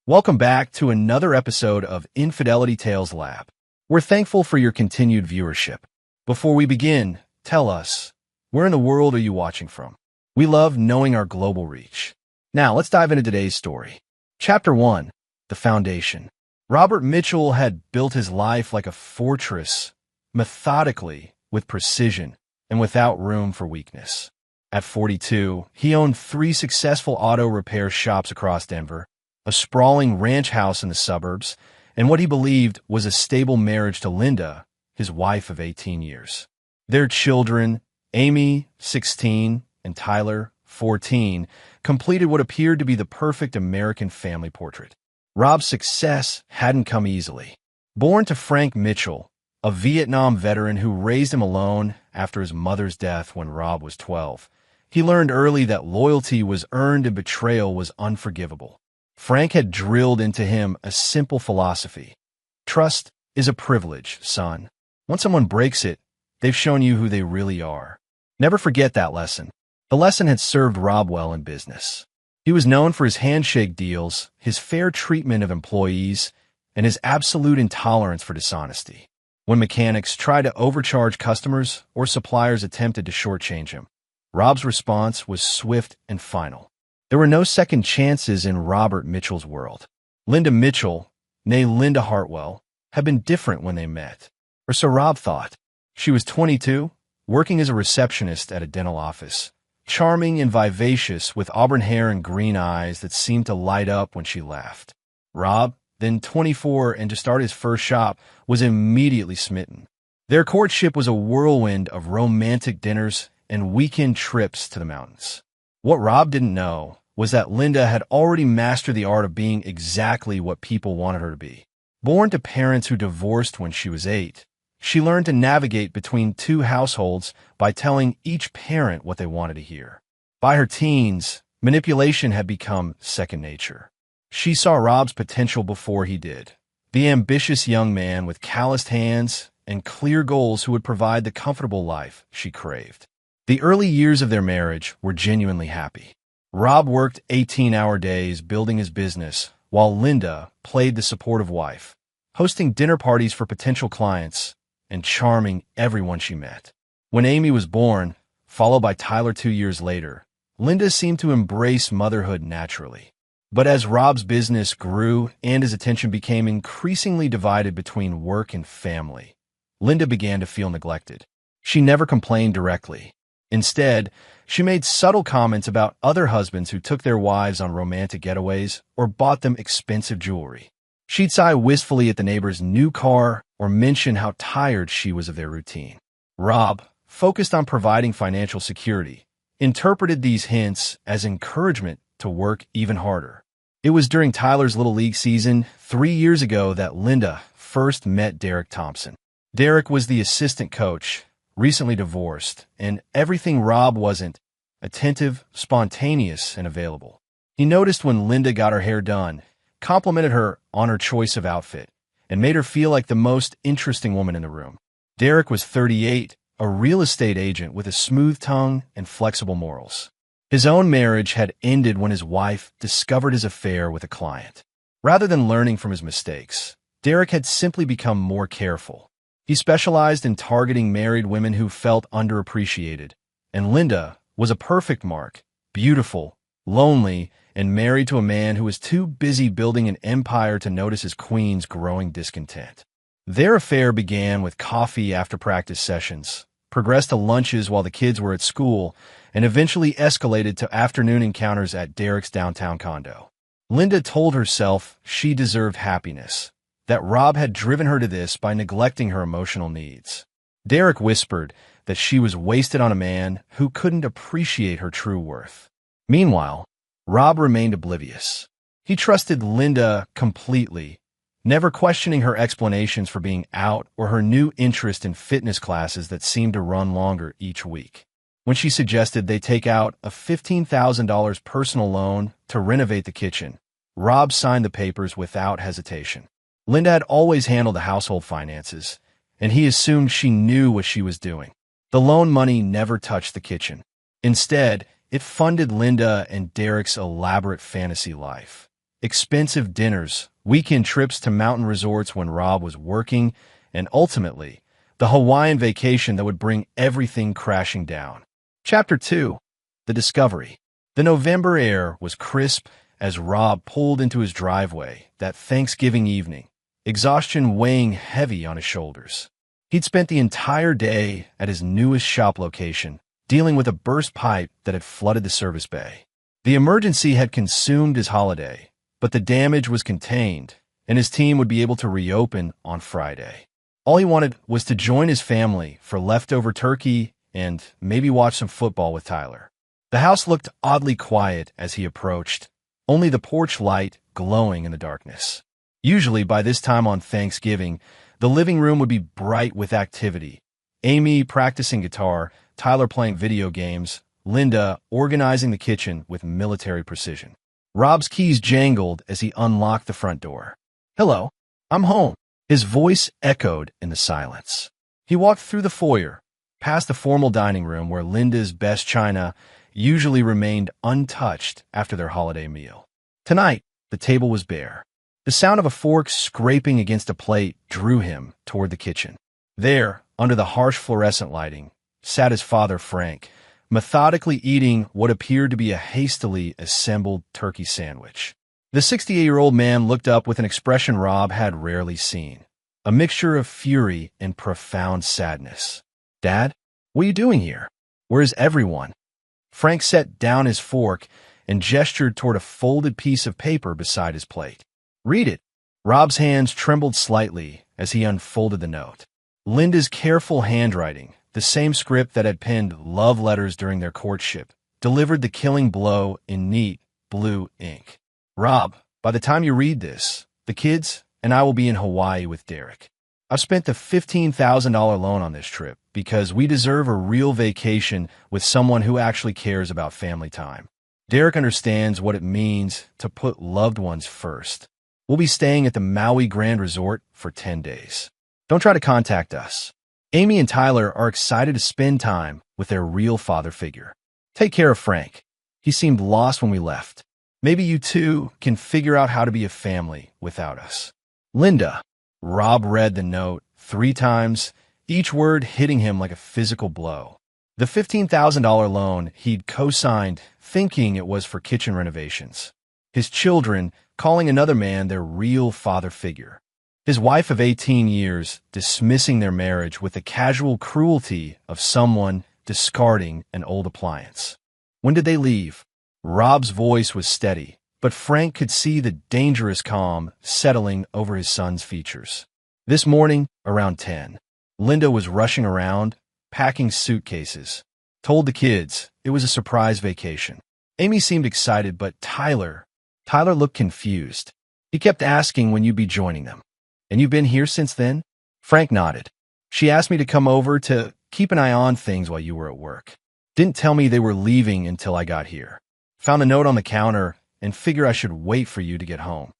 Welcome back to another episode of Infidelity Tales Lab. We're thankful for your continued viewership. Before we begin, tell us, where in the world are you watching from? We love knowing our global reach. Now, let's dive into today's story. Chapter 1, The Foundation. Robert Mitchell had built his life like a fortress, methodically, with precision, and without room for weakness. At 42, he owned 3 successful auto repair shops across Denver, a sprawling ranch house in the suburbs, and what he believed was a stable marriage to Linda, his wife of 18 years. Their children, Amy, 16, and Tyler, 14, completed what appeared to be the perfect American family portrait. Rob's success hadn't come easily. Born to Frank Mitchell, a Vietnam veteran who raised him alone after his mother's death when Rob was 12, he learned early that loyalty was earned and betrayal was unforgivable. Frank had drilled into him a simple philosophy. Trust is a privilege, son. Once someone breaks it, they've shown you who they really are. Never forget that lesson. The lesson had served Rob well in business. He was known for his handshake deals, his fair treatment of employees, and his absolute intolerance for dishonesty. When mechanics tried to overcharge customers or suppliers attempted to shortchange him, Rob's response was swift and final. There were no second chances in Robert Mitchell's world. Linda Mitchell, née Linda Hartwell, had been different when they met. Or so Rob thought. She was 22, working as a receptionist at a dental office, charming and vivacious with auburn hair and green eyes that seemed to light up when she laughed. Rob, then 24 and to start his first shop, was immediately smitten. Their courtship was a whirlwind of romantic dinners and weekend trips to the mountains. What Rob didn't know was that Linda had already mastered the art of being exactly what people wanted her to be. Born to parents who divorced when she was 8, she learned to navigate between 2 households by telling each parent what they wanted to hear. By her teens, manipulation had become second nature. She saw Rob's potential before he did. The ambitious young man with calloused hands and clear goals who would provide the comfortable life she craved. The early years of their marriage were genuinely happy. Rob worked 18-hour days building his business, while Linda played the supportive wife, hosting dinner parties for potential clients and charming everyone she met. When Amy was born, followed by Tyler 2 years later, Linda seemed to embrace motherhood naturally. But as Rob's business grew and his attention became increasingly divided between work and family, Linda began to feel neglected. She never complained directly. Instead, she made subtle comments about other husbands who took their wives on romantic getaways or bought them expensive jewelry. She'd sigh wistfully at the neighbor's new car or mention how tired she was of their routine. Rob, focused on providing financial security, interpreted these hints as encouragement to work even harder. It was during Tyler's Little League season 3 years ago that Linda first met Derek Thompson. Derek was the assistant coach, recently divorced, and everything Rob wasn't: attentive, spontaneous, and available. He noticed when Linda got her hair done, complimented her on her choice of outfit, and made her feel like the most interesting woman in the room. Derek was 38, a real estate agent with a smooth tongue and flexible morals. His own marriage had ended when his wife discovered his affair with a client. Rather than learning from his mistakes, Derek had simply become more careful. He specialized in targeting married women who felt underappreciated, and Linda was a perfect mark: beautiful, lonely, and married to a man who was too busy building an empire to notice his queen's growing discontent. Their affair began with coffee after practice sessions, progressed to lunches while the kids were at school, and eventually escalated to afternoon encounters at Derek's downtown condo. Linda told herself she deserved happiness, that Rob had driven her to this by neglecting her emotional needs. Derek whispered that she was wasted on a man who couldn't appreciate her true worth. Meanwhile, Rob remained oblivious. He trusted Linda completely, never questioning her explanations for being out or her new interest in fitness classes that seemed to run longer each week. When she suggested they take out a $15,000 personal loan to renovate the kitchen, Rob signed the papers without hesitation. Linda had always handled the household finances, and he assumed she knew what she was doing. The loan money never touched the kitchen. Instead, it funded Linda and Derek's elaborate fantasy life. expensive dinners, weekend trips to mountain resorts when Rob was working, and ultimately, the Hawaiian vacation that would bring everything crashing down. Chapter 2. The Discovery. The November air was crisp as Rob pulled into his driveway that Thanksgiving evening, exhaustion weighing heavy on his shoulders. He'd spent the entire day at his newest shop location, dealing with a burst pipe that had flooded the service bay. The emergency had consumed his holiday, but the damage was contained, and his team would be able to reopen on Friday. All he wanted was to join his family for leftover turkey and maybe watch some football with Tyler. The house looked oddly quiet as he approached, only the porch light glowing in the darkness. Usually by this time on Thanksgiving, the living room would be bright with activity. Amy practicing guitar, Tyler playing video games, Linda organizing the kitchen with military precision. Rob's keys jangled as he unlocked the front door. "Hello, I'm home." His voice echoed in the silence. He walked through the foyer, past the formal dining room where Linda's best china usually remained untouched after their holiday meal. Tonight, the table was bare. The sound of a fork scraping against a plate drew him toward the kitchen. There, under the harsh fluorescent lighting, sat his father, Frank, methodically eating what appeared to be a hastily assembled turkey sandwich. The 68-year-old man looked up with an expression Rob had rarely seen, a mixture of fury and profound sadness. "Dad, what are you doing here? Where's everyone?" Frank set down his fork and gestured toward a folded piece of paper beside his plate. "Read it." Rob's hands trembled slightly as he unfolded the note. Linda's careful handwriting, the same script that had penned love letters during their courtship, delivered the killing blow in neat blue ink. "Rob, by the time you read this, the kids and I will be in Hawaii with Derek. I've spent the $15,000 loan on this trip because we deserve a real vacation with someone who actually cares about family time. Derek understands what it means to put loved ones first. We'll be staying at the Maui Grand Resort for 10 days. Don't try to contact us. Amy and Tyler are excited to spend time with their real father figure. Take care of Frank. He seemed lost when we left. Maybe you two can figure out how to be a family without us. Linda." Rob read the note 3 times, each word hitting him like a physical blow. The $15,000 loan he'd co-signed thinking it was for kitchen renovations. His children calling another man their real father figure. His wife of 18 years dismissing their marriage with the casual cruelty of someone discarding an old appliance. When did they leave? Rob's voice was steady, but Frank could see the dangerous calm settling over his son's features. This morning, around 10, Linda was rushing around, packing suitcases. Told the kids it was a surprise vacation. Amy seemed excited, but Tyler looked confused. He kept asking when you'd be joining them. "And you've been here since then?" Frank nodded. "She asked me to come over to keep an eye on things while you were at work. Didn't tell me they were leaving until I got here. Found a note on the counter and figure I should wait for you to get home."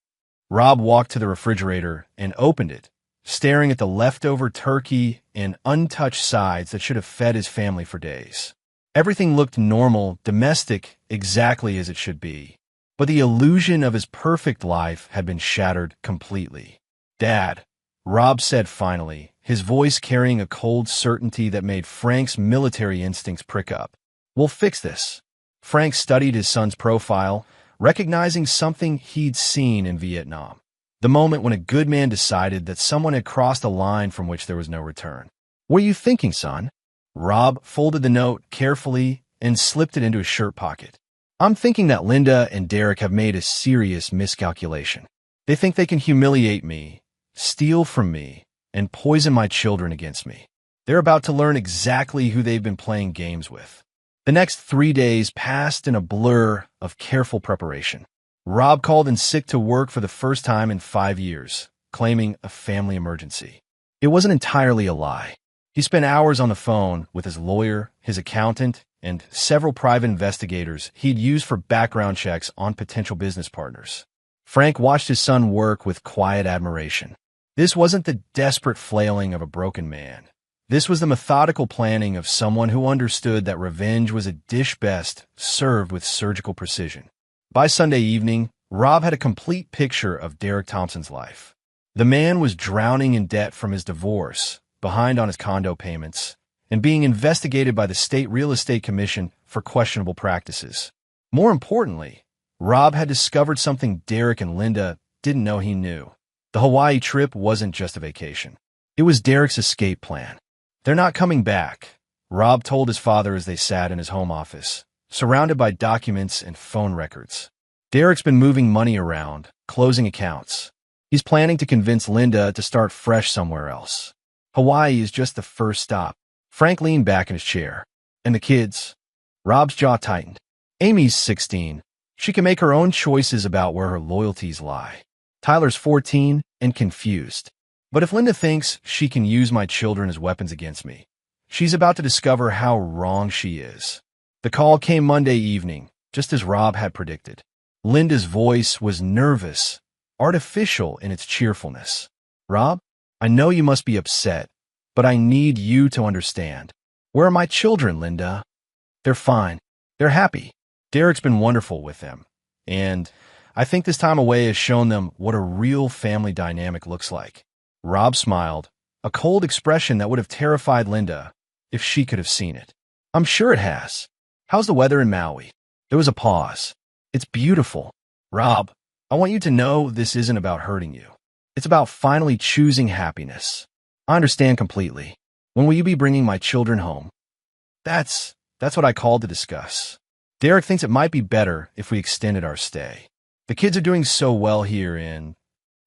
Rob walked to the refrigerator and opened it, staring at the leftover turkey and untouched sides that should have fed his family for days. Everything looked normal, domestic, exactly as it should be. But the illusion of his perfect life had been shattered completely. "Dad," Rob said finally, his voice carrying a cold certainty that made Frank's military instincts prick up. "We'll fix this." Frank studied his son's profile, recognizing something he'd seen in Vietnam. The moment when a good man decided that someone had crossed a line from which there was no return. "What are you thinking, son?" Rob folded the note carefully and slipped it into his shirt pocket. "I'm thinking that Linda and Derek have made a serious miscalculation. They think they can humiliate me, steal from me, and poison my children against me. They're about to learn exactly who they've been playing games with." The next 3 days passed in a blur of careful preparation. Rob called in sick to work for the first time in 5 years, claiming a family emergency. It wasn't entirely a lie. He spent hours on the phone with his lawyer, his accountant, and several private investigators he'd used for background checks on potential business partners. Frank watched his son work with quiet admiration. This wasn't the desperate flailing of a broken man. This was the methodical planning of someone who understood that revenge was a dish best served with surgical precision. By Sunday evening, Rob had a complete picture of Derek Thompson's life. The man was drowning in debt from his divorce, behind on his condo payments, and being investigated by the State Real Estate Commission for questionable practices. More importantly, Rob had discovered something Derek and Linda didn't know he knew. The Hawaii trip wasn't just a vacation. It was Derek's escape plan. "They're not coming back," Rob told his father as they sat in his home office, surrounded by documents and phone records. Derek's been moving money around, closing accounts. He's planning to convince Linda to start fresh somewhere else. Hawaii is just the first stop. Frank leaned back in his chair. "And the kids?" Rob's jaw tightened. "Amy's 16. She can make her own choices about where her loyalties lie. Tyler's 14 and confused. But if Linda thinks she can use my children as weapons against me, she's about to discover how wrong she is." The call came Monday evening, just as Rob had predicted. Linda's voice was nervous, artificial in its cheerfulness. "Rob, I know you must be upset, but I need you to understand. Where are my children, Linda? They're fine. They're happy. Derek's been wonderful with them. And I think this time away has shown them what a real family dynamic looks like." Rob smiled, a cold expression that would have terrified Linda if she could have seen it. "I'm sure it has. How's the weather in Maui?" There was a pause. "It's beautiful." "Rob, I want you to know this isn't about hurting you. It's about finally choosing happiness. I understand completely. When will you be bringing my children home?" That's what I called to discuss. Derek thinks it might be better if we extended our stay. The kids are doing so well here in...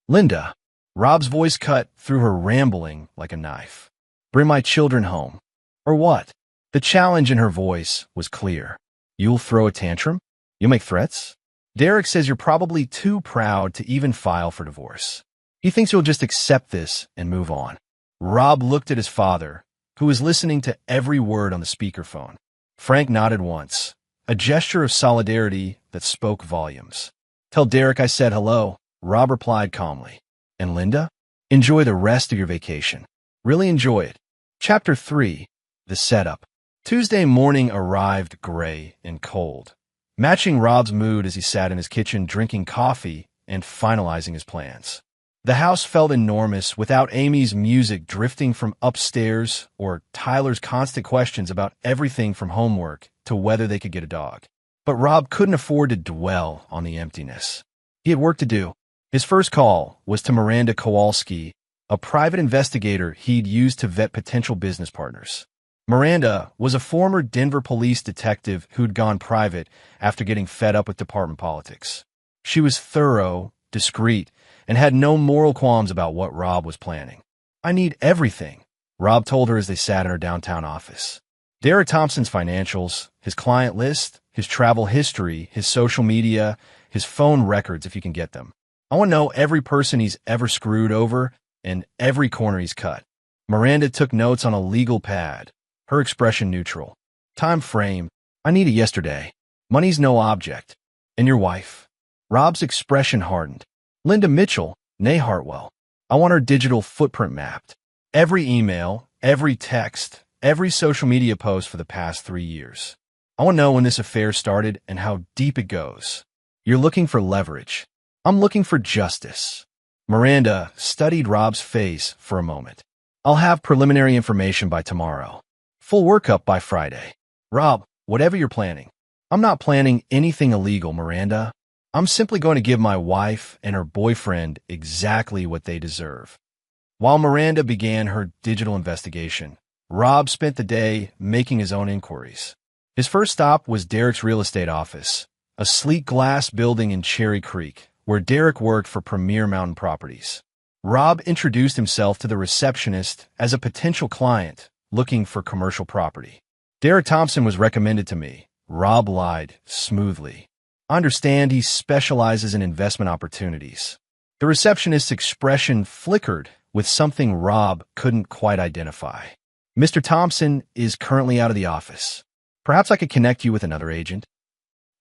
Linda. Rob's voice cut through her rambling like a knife. "Bring my children home." "Or what?" The challenge in her voice was clear. "You'll throw a tantrum? You'll make threats?" "Derek says you're probably too proud to even file for divorce. He thinks you'll just accept this and move on." Rob looked at his father, who was listening to every word on the speakerphone. Frank nodded once, a gesture of solidarity that spoke volumes. "Tell Derek I said hello," Rob replied calmly. "And Linda, enjoy the rest of your vacation. Really enjoy it." Chapter 3. The Setup. Tuesday morning arrived gray and cold, matching Rob's mood as he sat in his kitchen drinking coffee and finalizing his plans. The house felt enormous without Amy's music drifting from upstairs or Tyler's constant questions about everything from homework to whether they could get a dog. But Rob couldn't afford to dwell on the emptiness. He had work to do. His first call was to Miranda Kowalski, a private investigator he'd used to vet potential business partners. Miranda was a former Denver police detective who'd gone private after getting fed up with department politics. She was thorough, discreet, and had no moral qualms about what Rob was planning. "I need everything," Rob told her as they sat in her downtown office. Derek Thompson's financials, his client list, his travel history, his social media, his phone records if you can get them. "I want to know every person he's ever screwed over and every corner he's cut." Miranda took notes on a legal pad, her expression neutral. "Time frame. I need it yesterday. Money's no object. And your wife?" Rob's expression hardened. "Linda Mitchell, née Hartwell. I want her digital footprint mapped. Every email, every text, every social media post for the past 3 years. I want to know when this affair started and how deep it goes. You're looking for leverage. I'm looking for justice." Miranda studied Rob's face for a moment. "I'll have preliminary information by tomorrow. Full workup by Friday." "Rob, whatever you're planning." "I'm not planning anything illegal, Miranda. I'm simply going to give my wife and her boyfriend exactly what they deserve." While Miranda began her digital investigation, Rob spent the day making his own inquiries. His first stop was Derek's real estate office, a sleek glass building in Cherry Creek, where Derek worked for Premier Mountain Properties. Rob introduced himself to the receptionist as a potential client looking for commercial property. "Derek Thompson was recommended to me," Rob lied smoothly. "I understand he specializes in investment opportunities." The receptionist's expression flickered with something Rob couldn't quite identify. "Mr. Thompson is currently out of the office. Perhaps I could connect you with another agent."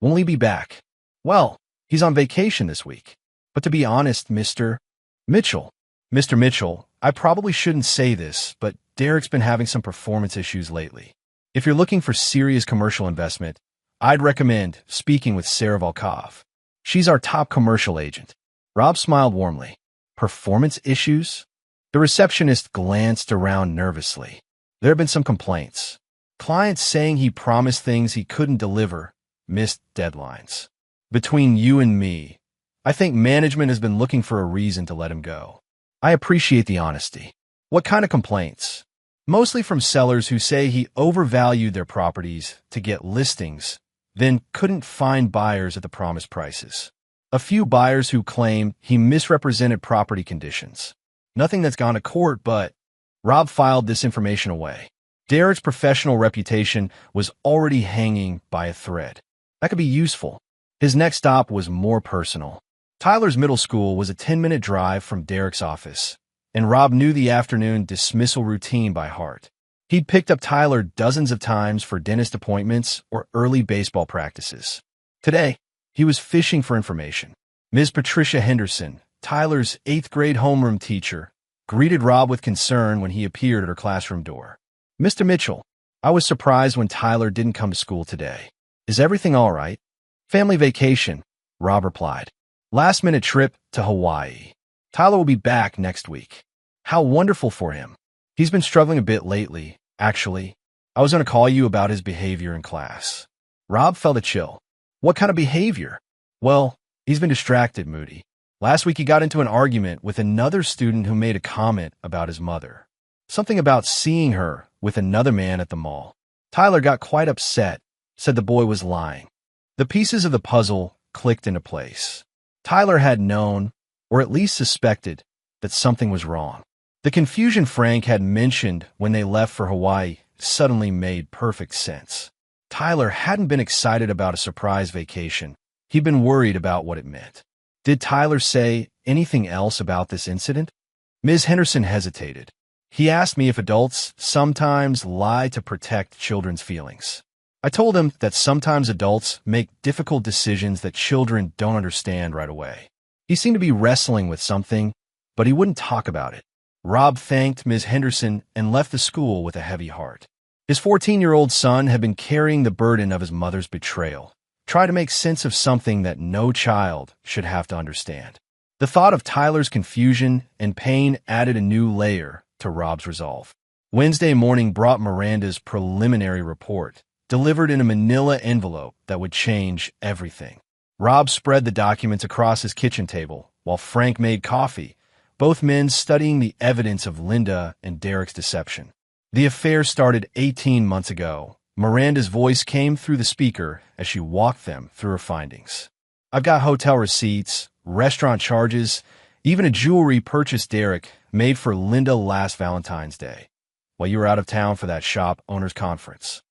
"Won't he be back?" "Well, he's on vacation this week. But to be honest, Mr. Mitchell, I probably shouldn't say this, but Derek's been having some performance issues lately. If you're looking for serious commercial investment, I'd recommend speaking with Sarah Volkov." She's our top commercial agent. Rob smiled warmly. Performance issues? The receptionist glanced around nervously. There had been some complaints. Clients saying he promised things he couldn't deliver, missed deadlines. Between you and me, I think management has been looking for a reason to let him go. I appreciate the honesty. What kind of complaints? Mostly from sellers who say he overvalued their properties to get listings, then couldn't find buyers at the promised prices. A few buyers who claim he misrepresented property conditions. Nothing that's gone to court, but Rob filed this information away. Derek's professional reputation was already hanging by a thread. That could be useful. His next stop was more personal. Tyler's middle school was a 10-minute drive from Derek's office, and Rob knew the afternoon dismissal routine by heart. He'd picked up Tyler dozens of times for dentist appointments or early baseball practices. Today, he was fishing for information. Ms. Patricia Henderson, Tyler's 8th grade homeroom teacher, greeted Rob with concern when he appeared at her classroom door. Mr. Mitchell, I was surprised when Tyler didn't come to school today. Is everything all right? Family vacation, Rob replied. Last-minute trip to Hawaii. Tyler will be back next week. How wonderful for him. He's been struggling a bit lately, actually. I was going to call you about his behavior in class. Rob felt a chill. What kind of behavior? Well, he's been distracted, Moody. Last week he got into an argument with another student who made a comment about his mother. Something about seeing her with another man at the mall. Tyler got quite upset, said the boy was lying. The pieces of the puzzle clicked into place. Tyler had known, or at least suspected, that something was wrong. The confusion Frank had mentioned when they left for Hawaii suddenly made perfect sense. Tyler hadn't been excited about a surprise vacation. He'd been worried about what it meant. Did Tyler say anything else about this incident? Ms. Henderson hesitated. He asked me if adults sometimes lie to protect children's feelings. I told him that sometimes adults make difficult decisions that children don't understand right away. He seemed to be wrestling with something, but he wouldn't talk about it. Rob thanked Ms. Henderson and left the school with a heavy heart. His 14-year-old son had been carrying the burden of his mother's betrayal, trying to make sense of something that no child should have to understand. The thought of Tyler's confusion and pain added a new layer to Rob's resolve. Wednesday morning brought Miranda's preliminary report, delivered in a manila envelope that would change everything. Rob spread the documents across his kitchen table while Frank made coffee, both men studying the evidence of Linda and Derek's deception. The affair started 18 months ago. Miranda's voice came through the speaker as she walked them through her findings. I've got hotel receipts, restaurant charges, even a jewelry purchase Derek made for Linda last Valentine's Day, while you were out of town for that shop owners conference.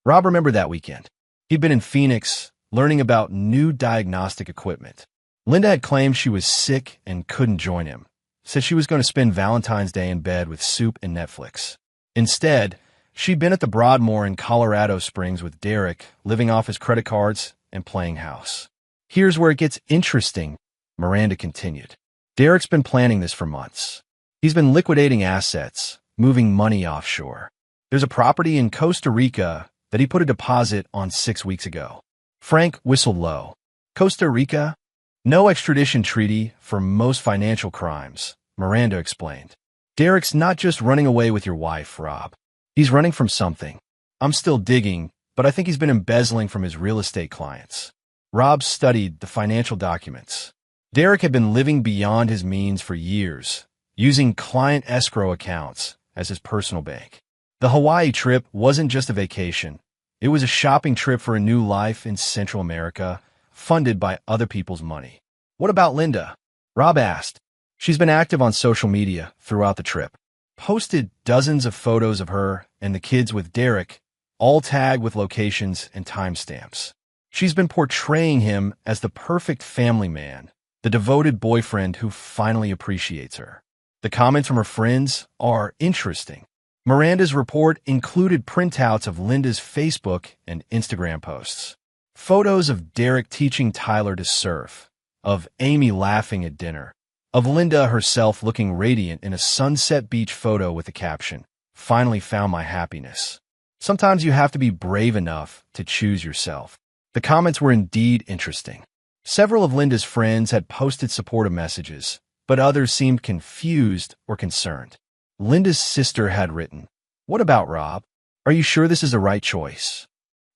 Rob remembered that weekend. He'd been in Phoenix, learning about new diagnostic equipment. Linda had claimed she was sick and couldn't join him, said she was going to spend Valentine's Day in bed with soup and Netflix. Instead, she'd been at the Broadmoor in Colorado Springs with Derek, living off his credit cards and playing house. Here's where it gets interesting, Miranda continued. Derek's been planning this for months. He's been liquidating assets, moving money offshore. There's a property in Costa Rica that he put a deposit on 6 weeks ago. Frank whistled low. Costa Rica? No extradition treaty for most financial crimes, Miranda explained. Derek's not just running away with your wife, Rob. He's running from something. I'm still digging, but I think he's been embezzling from his real estate clients. Rob studied the financial documents. Derek had been living beyond his means for years, using client escrow accounts as his personal bank. The Hawaii trip wasn't just a vacation. It was a shopping trip for a new life in Central America, funded by other people's money. What about Linda? Rob asked. She's been active on social media throughout the trip. Posted dozens of photos of her and the kids with Derek, all tagged with locations and timestamps. She's been portraying him as the perfect family man, the devoted boyfriend who finally appreciates her. The comments from her friends are interesting. Miranda's report included printouts of Linda's Facebook and Instagram posts. Photos of Derek teaching Tyler to surf, of Amy laughing at dinner, of Linda herself looking radiant in a Sunset Beach photo with the caption, "Finally found my happiness." Sometimes you have to be brave enough to choose yourself. The comments were indeed interesting. Several of Linda's friends had posted supportive messages, but others seemed confused or concerned. Linda's sister had written, "What about Rob? Are you sure this is the right choice?"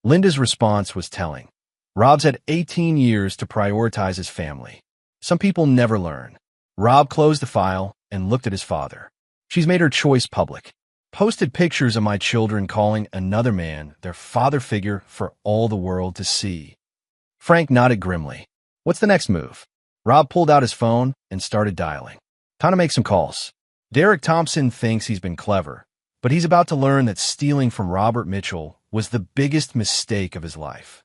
Linda's response was telling. Rob's had 18 years to prioritize his family. Some people never learn. Rob closed the file and looked at his father. "She's made her choice public. Posted pictures of my children calling another man their father figure for all the world to see." Frank nodded grimly. "What's the next move?" Rob pulled out his phone and started dialing. "Time to make some calls." Derek Thompson thinks he's been clever, but he's about to learn that stealing from Robert Mitchell was the biggest mistake of his life.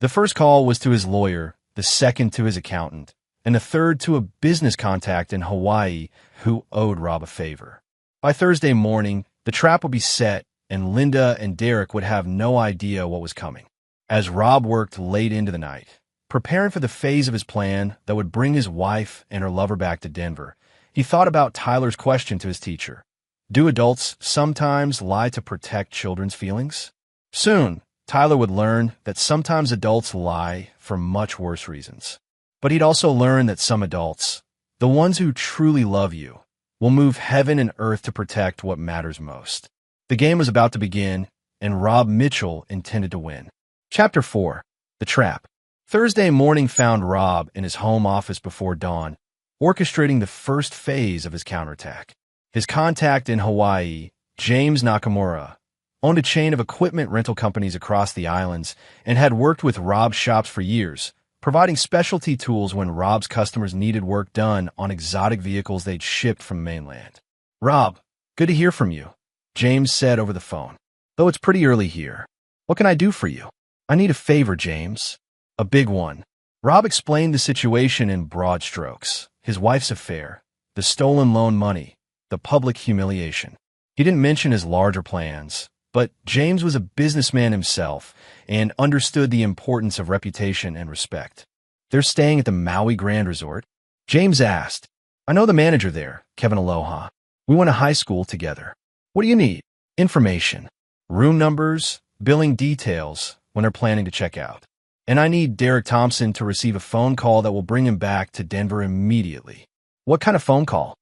The first call was to his lawyer, the second to his accountant, and the third to a business contact in Hawaii who owed Rob a favor. By Thursday morning, the trap would be set, and Linda and Derek would have no idea what was coming. As Rob worked late into the night, preparing for the phase of his plan that would bring his wife and her lover back to Denver, he thought about Tyler's question to his teacher. Do adults sometimes lie to protect children's feelings? Soon, Tyler would learn that sometimes adults lie for much worse reasons. But he'd also learn that some adults, the ones who truly love you, will move heaven and earth to protect what matters most. The game was about to begin, and Rob Mitchell intended to win. Chapter 4. The Trap. Thursday morning found Rob in his home office before dawn, orchestrating the first phase of his counterattack. His contact in Hawaii, James Nakamura, owned a chain of equipment rental companies across the islands and had worked with Rob's shops for years, providing specialty tools when Rob's customers needed work done on exotic vehicles they'd shipped from mainland. "Rob, good to hear from you," James said over the phone. "Though it's pretty early here. What can I do for you?" "I need a favor, James." "A big one." Rob explained the situation in broad strokes: his wife's affair, the stolen loan money, the public humiliation. He didn't mention his larger plans, but James was a businessman himself and understood the importance of reputation and respect. "They're staying at the Maui Grand Resort?" James asked. "I know the manager there, Kevin Aloha. We went to high school together." "What do you need?" "Information. Room numbers, billing details when they're planning to check out. And I need Derek Thompson to receive a phone call that will bring him back to Denver immediately." "What kind of phone call?"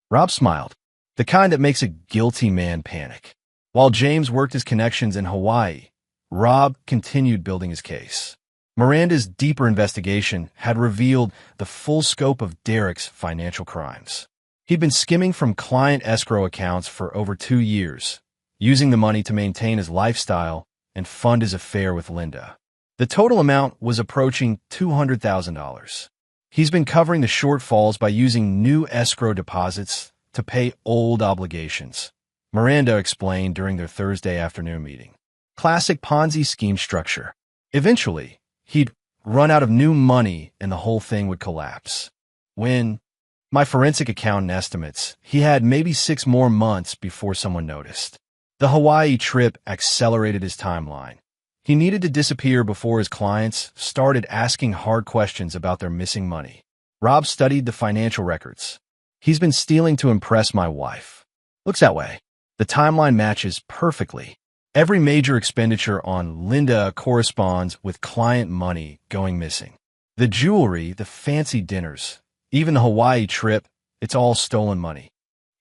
Rob smiled. "The kind that makes a guilty man panic." While James worked his connections in Hawaii, Rob continued building his case. Miranda's deeper investigation had revealed the full scope of Derek's financial crimes. He'd been skimming from client escrow accounts for over 2 years, using the money to maintain his lifestyle and fund his affair with Linda. The total amount was approaching $200,000. He's been covering the shortfalls by using new escrow deposits to pay old obligations, Miranda explained during their Thursday afternoon meeting. Classic Ponzi scheme structure. Eventually, he'd run out of new money and the whole thing would collapse. When my forensic accountant estimates, he had maybe 6 more months before someone noticed. The Hawaii trip accelerated his timeline. He needed to disappear before his clients started asking hard questions about their missing money. Rob studied the financial records. "He's been stealing to impress my wife." "Looks that way." The timeline matches perfectly. Every major expenditure on Linda corresponds with client money going missing. The jewelry, the fancy dinners, even the Hawaii trip, it's all stolen money.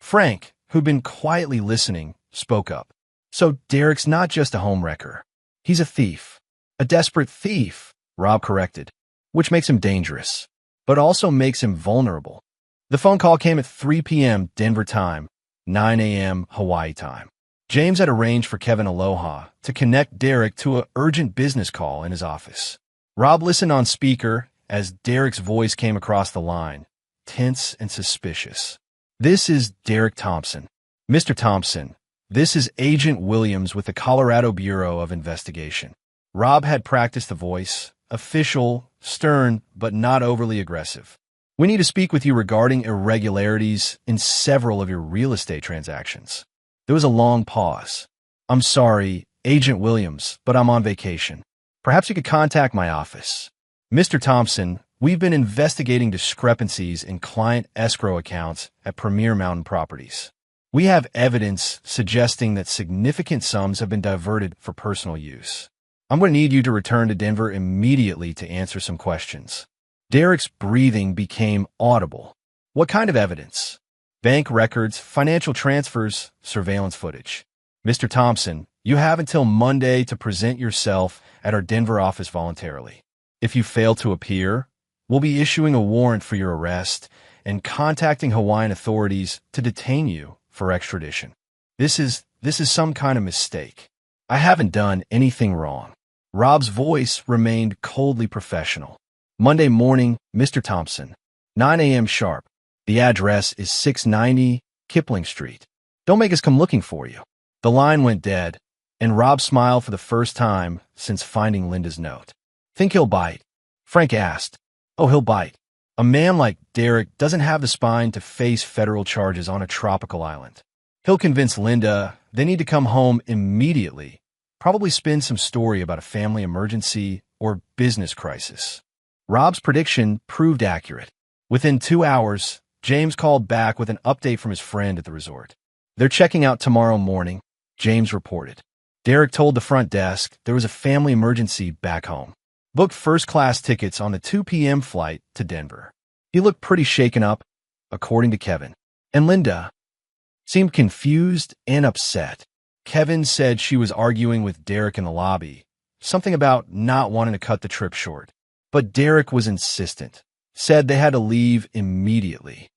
Frank, who'd been quietly listening, spoke up. "So Derek's not just a homewrecker. He's a thief. A desperate thief," Rob corrected, "which makes him dangerous, but also makes him vulnerable." The phone call came at 3 p.m. Denver time, 9 a.m. Hawaii time. James had arranged for Kevin Aloha to connect Derek to an urgent business call in his office. Rob listened on speaker as Derek's voice came across the line, tense and suspicious. "This is Derek Thompson. Mr. Thompson, this is Agent Williams with the Colorado Bureau of Investigation." Rob had practiced the voice, official, stern, but not overly aggressive. "We need to speak with you regarding irregularities in several of your real estate transactions." There was a long pause. "I'm sorry, Agent Williams, but I'm on vacation. Perhaps you could contact my office." "Mr. Thompson, we've been investigating discrepancies in client escrow accounts at Premier Mountain Properties. We have evidence suggesting that significant sums have been diverted for personal use. I'm going to need you to return to Denver immediately to answer some questions." Derek's breathing became audible. What kind of evidence? Bank records, financial transfers, surveillance footage. Mr. Thompson, you have until Monday to present yourself at our Denver office voluntarily. If you fail to appear, we'll be issuing a warrant for your arrest and contacting Hawaiian authorities to detain you for extradition. This is some kind of mistake. I haven't done anything wrong. Rob's voice remained coldly professional. Monday morning, Mr. Thompson, 9 a.m. sharp. The address is 690 Kipling Street. Don't make us come looking for you. The line went dead, and Rob smiled for the first time since finding Linda's note. Think he'll bite? Frank asked. Oh, he'll bite. A man like Derek doesn't have the spine to face federal charges on a tropical island. He'll convince Linda they need to come home immediately, probably spin some story about a family emergency or business crisis. Rob's prediction proved accurate. Within 2 hours, James called back with an update from his friend at the resort. They're checking out tomorrow morning, James reported. Derek told the front desk there was a family emergency back home. Booked first-class tickets on the 2 p.m. flight to Denver. He looked pretty shaken up, according to Kevin. And Linda seemed confused and upset. Kevin said she was arguing with Derek in the lobby, something about not wanting to cut the trip short. But Derek was insistent, said they had to leave immediately.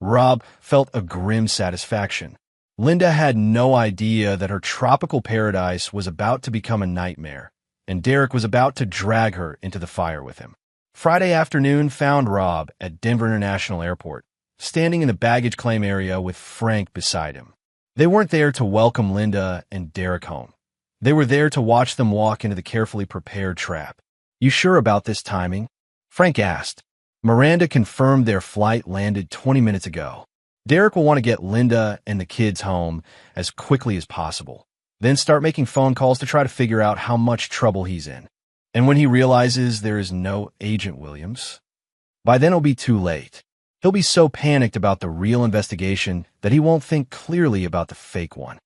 Rob felt a grim satisfaction. Linda had no idea that her tropical paradise was about to become a nightmare, and Derek was about to drag her into the fire with him. Friday afternoon found Rob at Denver International Airport, standing in the baggage claim area with Frank beside him. They weren't there to welcome Linda and Derek home. They were there to watch them walk into the carefully prepared trap. You sure about this timing? Frank asked. Miranda confirmed their flight landed 20 minutes ago. Derek will want to get Linda and the kids home as quickly as possible, then start making phone calls to try to figure out how much trouble he's in. And when he realizes there is no Agent Williams, by then it'll be too late. He'll be so panicked about the real investigation that he won't think clearly about the fake one.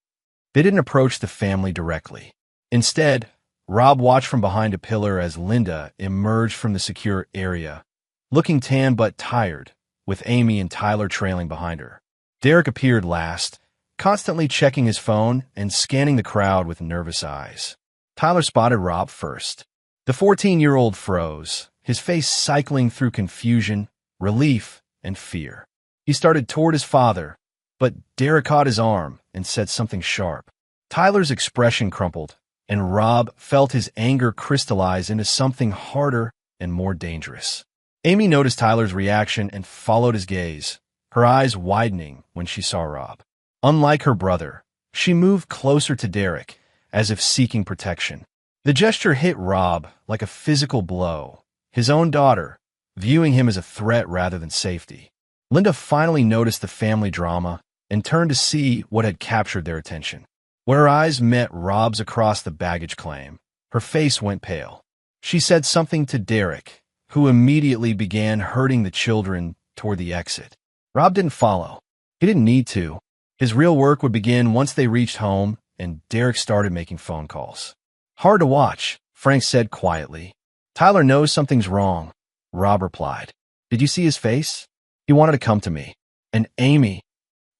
They didn't approach the family directly. Instead, Rob watched from behind a pillar as Linda emerged from the secure area, looking tan but tired, with Amy and Tyler trailing behind her. Derek appeared last, constantly checking his phone and scanning the crowd with nervous eyes. Tyler spotted Rob first. The 14-year-old froze, his face cycling through confusion, relief, and fear. He started toward his father, but Derek caught his arm and said something sharp. Tyler's expression crumpled, and Rob felt his anger crystallize into something harder and more dangerous. Amy noticed Tyler's reaction and followed his gaze, her eyes widening when she saw Rob. Unlike her brother, she moved closer to Derek, as if seeking protection. The gesture hit Rob like a physical blow, his own daughter, viewing him as a threat rather than safety. Linda finally noticed the family drama and turned to see what had captured their attention. When her eyes met Rob's across the baggage claim, her face went pale. She said something to Derek, who immediately began herding the children toward the exit. Rob didn't follow. He didn't need to. His real work would begin once they reached home and Derek started making phone calls. Hard to watch, Frank said quietly. Tyler knows something's wrong, Rob replied. Did you see his face? He wanted to come to me. And Amy.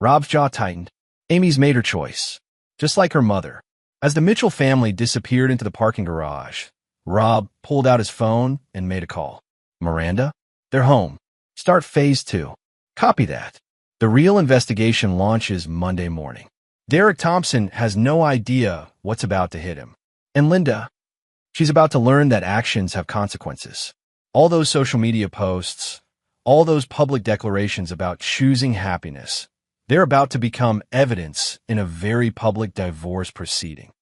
Rob's jaw tightened. Amy's made her choice, just like her mother. As the Mitchell family disappeared into the parking garage, Rob pulled out his phone and made a call. Miranda? They're home. Start phase 2. Copy that. The real investigation launches Monday morning. Derek Thompson has no idea what's about to hit him. And Linda, she's about to learn that actions have consequences. All those social media posts, all those public declarations about choosing happiness, they're about to become evidence in a very public divorce proceeding.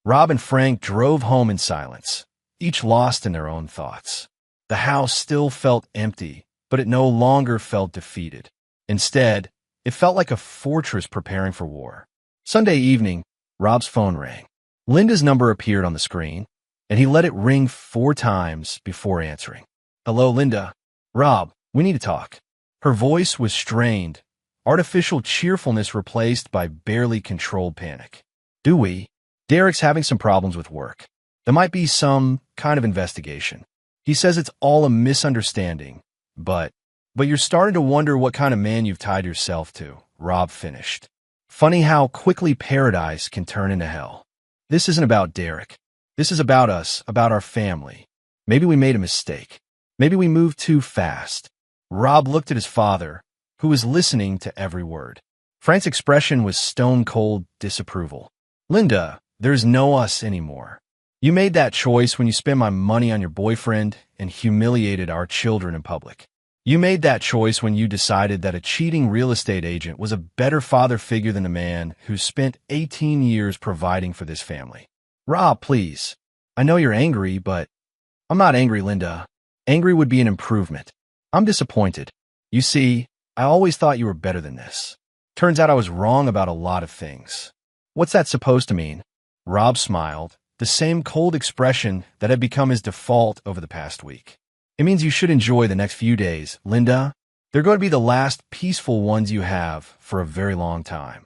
Rob and Frank drove home in silence, each lost in their own thoughts. The house still felt empty, but it no longer felt defeated. Instead, it felt like a fortress preparing for war. Sunday evening, Rob's phone rang. Linda's number appeared on the screen, and he let it ring 4 times before answering. Hello, Linda. Rob, we need to talk. Her voice was strained, artificial cheerfulness replaced by barely controlled panic. Do we? Derek's having some problems with work. There might be some kind of investigation. He says it's all a misunderstanding, But you're starting to wonder what kind of man you've tied yourself to, Rob finished. Funny how quickly paradise can turn into hell. This isn't about Derek. This is about us, about our family. Maybe we made a mistake. Maybe we moved too fast. Rob looked at his father, who was listening to every word. Frank's expression was stone-cold disapproval. Linda, there's no us anymore. You made that choice when you spent my money on your boyfriend and humiliated our children in public. You made that choice when you decided that a cheating real estate agent was a better father figure than a man who spent 18 years providing for this family. Rob, please. I know you're angry, but I'm not angry, Linda. Angry would be an improvement. I'm disappointed. You see, I always thought you were better than this. Turns out I was wrong about a lot of things. What's that supposed to mean? Rob smiled, the same cold expression that had become his default over the past week. It means you should enjoy the next few days, Linda. They're going to be the last peaceful ones you have for a very long time.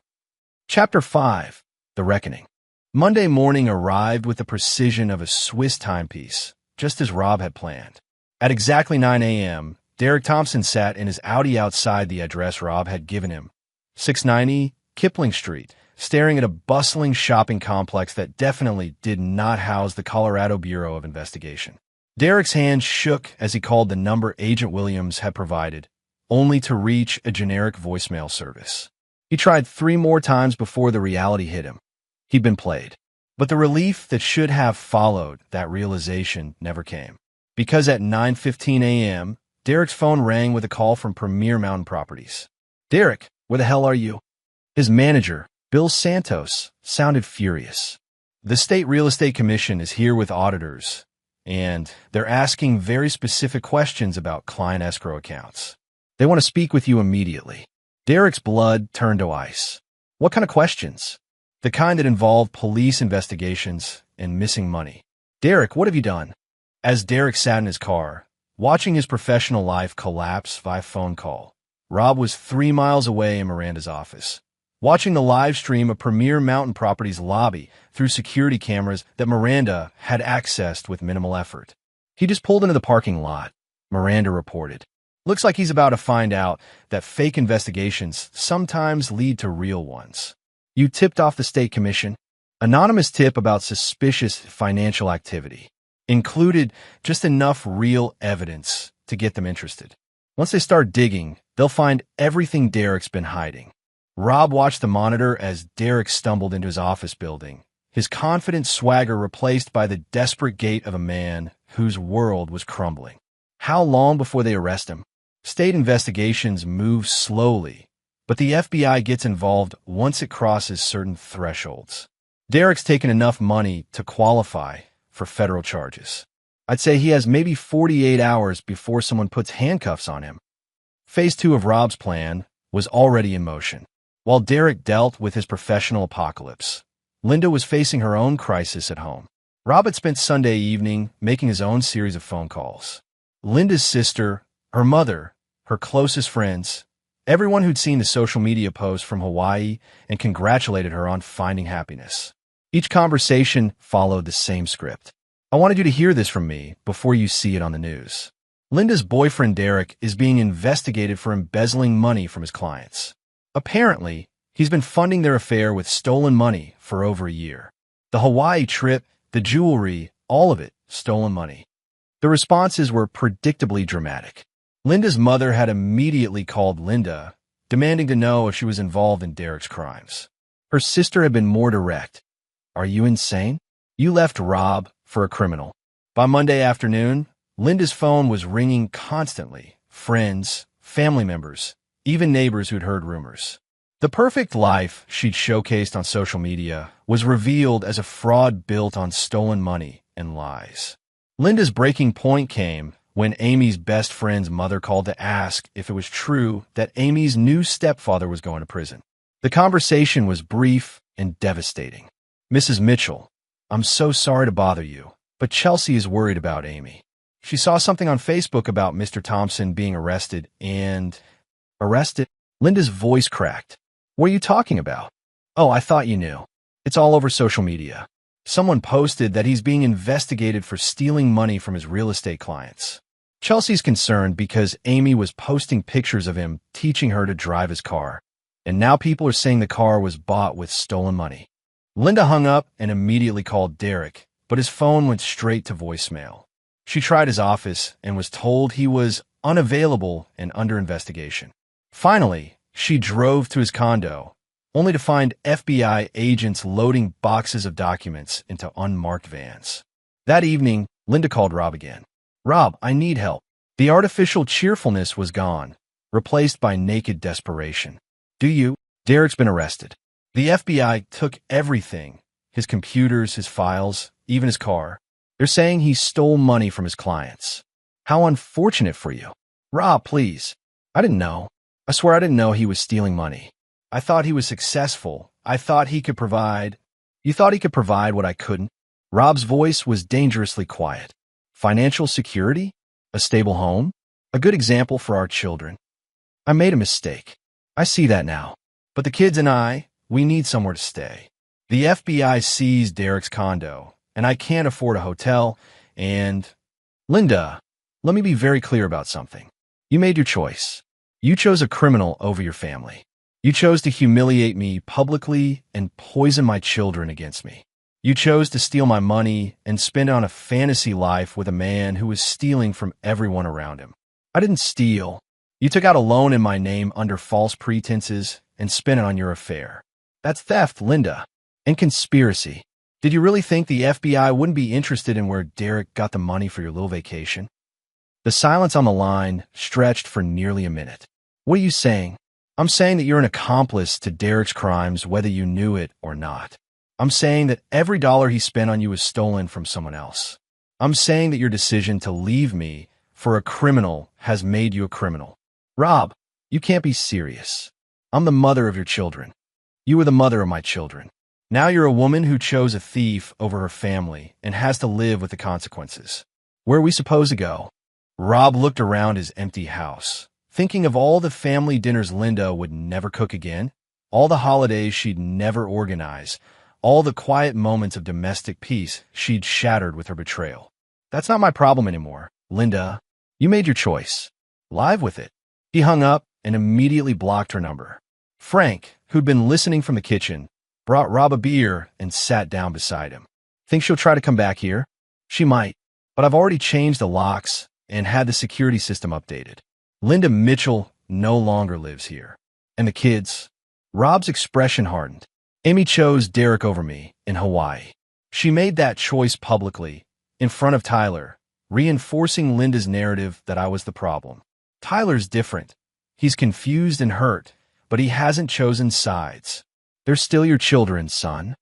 Chapter 5. The Reckoning. Monday morning arrived with the precision of a Swiss timepiece, just as Rob had planned. At exactly 9 a.m., Derek Thompson sat in his Audi outside the address Rob had given him, 690 Kipling Street, staring at a bustling shopping complex that definitely did not house the Colorado Bureau of Investigation. Derek's hand shook as he called the number Agent Williams had provided, only to reach a generic voicemail service. He tried 3 more times before the reality hit him. He'd been played. But the relief that should have followed that realization never came. Because at 9:15 a.m., Derek's phone rang with a call from Premier Mountain Properties. Derek, where the hell are you? His manager, Bill Santos, sounded furious. The State Real Estate Commission is here with auditors, and they're asking very specific questions about client escrow accounts. They want to speak with you immediately. Derek's blood turned to ice. What kind of questions? The kind that involved police investigations and missing money. Derek, what have you done? As Derek sat in his car, watching his professional life collapse via phone call, Rob was 3 miles away in Miranda's office, watching the live stream of Premier Mountain Properties lobby through security cameras that Miranda had accessed with minimal effort. He just pulled into the parking lot, Miranda reported. Looks like he's about to find out that fake investigations sometimes lead to real ones. You tipped off the state commission. Anonymous tip about suspicious financial activity. Included just enough real evidence to get them interested. Once they start digging, they'll find everything Derek's been hiding. Rob watched the monitor as Derek stumbled into his office building, his confident swagger replaced by the desperate gait of a man whose world was crumbling. How long before they arrest him? State investigations move slowly, but the FBI gets involved once it crosses certain thresholds. Derek's taken enough money to qualify for federal charges. I'd say he has maybe 48 hours before someone puts handcuffs on him. Phase 2 of Rob's plan was already in motion. While Derek dealt with his professional apocalypse, Linda was facing her own crisis at home. Rob had spent Sunday evening making his own series of phone calls. Linda's sister, her mother, her closest friends, everyone who'd seen the social media post from Hawaii and congratulated her on finding happiness. Each conversation followed the same script. I wanted you to hear this from me before you see it on the news. Linda's boyfriend Derek is being investigated for embezzling money from his clients. Apparently, he's been funding their affair with stolen money for over a year. The Hawaii trip, the jewelry, all of it, stolen money. The responses were predictably dramatic. Linda's mother had immediately called Linda, demanding to know if she was involved in Derek's crimes. Her sister had been more direct. Are you insane? You left Rob for a criminal. By Monday afternoon, Linda's phone was ringing constantly. Friends, family members, even neighbors who'd heard rumors. The perfect life she'd showcased on social media was revealed as a fraud built on stolen money and lies. Linda's breaking point came when Amy's best friend's mother called to ask if it was true that Amy's new stepfather was going to prison. The conversation was brief and devastating. Mrs. Mitchell, I'm so sorry to bother you, but Chelsea is worried about Amy. She saw something on Facebook about Mr. Thompson being arrested and... Arrested? Linda's voice cracked. What are you talking about? Oh, I thought you knew. It's all over social media. Someone posted that he's being investigated for stealing money from his real estate clients. Chelsea's concerned because Amy was posting pictures of him teaching her to drive his car, and now people are saying the car was bought with stolen money. Linda hung up and immediately called Derek, but his phone went straight to voicemail. She tried his office and was told he was unavailable and under investigation. Finally, she drove to his condo, only to find FBI agents loading boxes of documents into unmarked vans. That evening, Linda called Rob again. "Rob, I need help." The artificial cheerfulness was gone, replaced by naked desperation. "Do you?" Derek's been arrested. The FBI took everything, his computers, his files, even his car. They're saying he stole money from his clients. How unfortunate for you. Rob, please. I didn't know. I swear I didn't know he was stealing money. I thought he was successful. I thought he could provide. You thought he could provide what I couldn't? Rob's voice was dangerously quiet. Financial security? A stable home? A good example for our children. I made a mistake. I see that now. But the kids and I, we need somewhere to stay. The FBI seized Derek's condo, and I can't afford a hotel, and... Linda, let me be very clear about something. You made your choice. You chose a criminal over your family. You chose to humiliate me publicly and poison my children against me. You chose to steal my money and spend it on a fantasy life with a man who was stealing from everyone around him. I didn't steal. You took out a loan in my name under false pretenses and spent it on your affair. That's theft, Linda. And conspiracy. Did you really think the FBI wouldn't be interested in where Derek got the money for your little vacation? The silence on the line stretched for nearly a minute. What are you saying? I'm saying that you're an accomplice to Derek's crimes whether you knew it or not. I'm saying that every dollar he spent on you was stolen from someone else. I'm saying that your decision to leave me for a criminal has made you a criminal. Rob, you can't be serious. I'm the mother of your children. You were the mother of my children. Now you're a woman who chose a thief over her family and has to live with the consequences. Where are we supposed to go? Rob looked around his empty house, thinking of all the family dinners Linda would never cook again, all the holidays she'd never organize, all the quiet moments of domestic peace she'd shattered with her betrayal. That's not my problem anymore, Linda. You made your choice. Live with it. He hung up and immediately blocked her number. Frank, who'd been listening from the kitchen, brought Rob a beer and sat down beside him. Think she'll try to come back here? She might, but I've already changed the locks and had the security system updated. Linda Mitchell no longer lives here. And the kids? Rob's expression hardened. Amy chose Derek over me in Hawaii. She made that choice publicly, in front of Tyler, reinforcing Linda's narrative that I was the problem. Tyler's different. He's confused and hurt, but he hasn't chosen sides. They're still your children, son.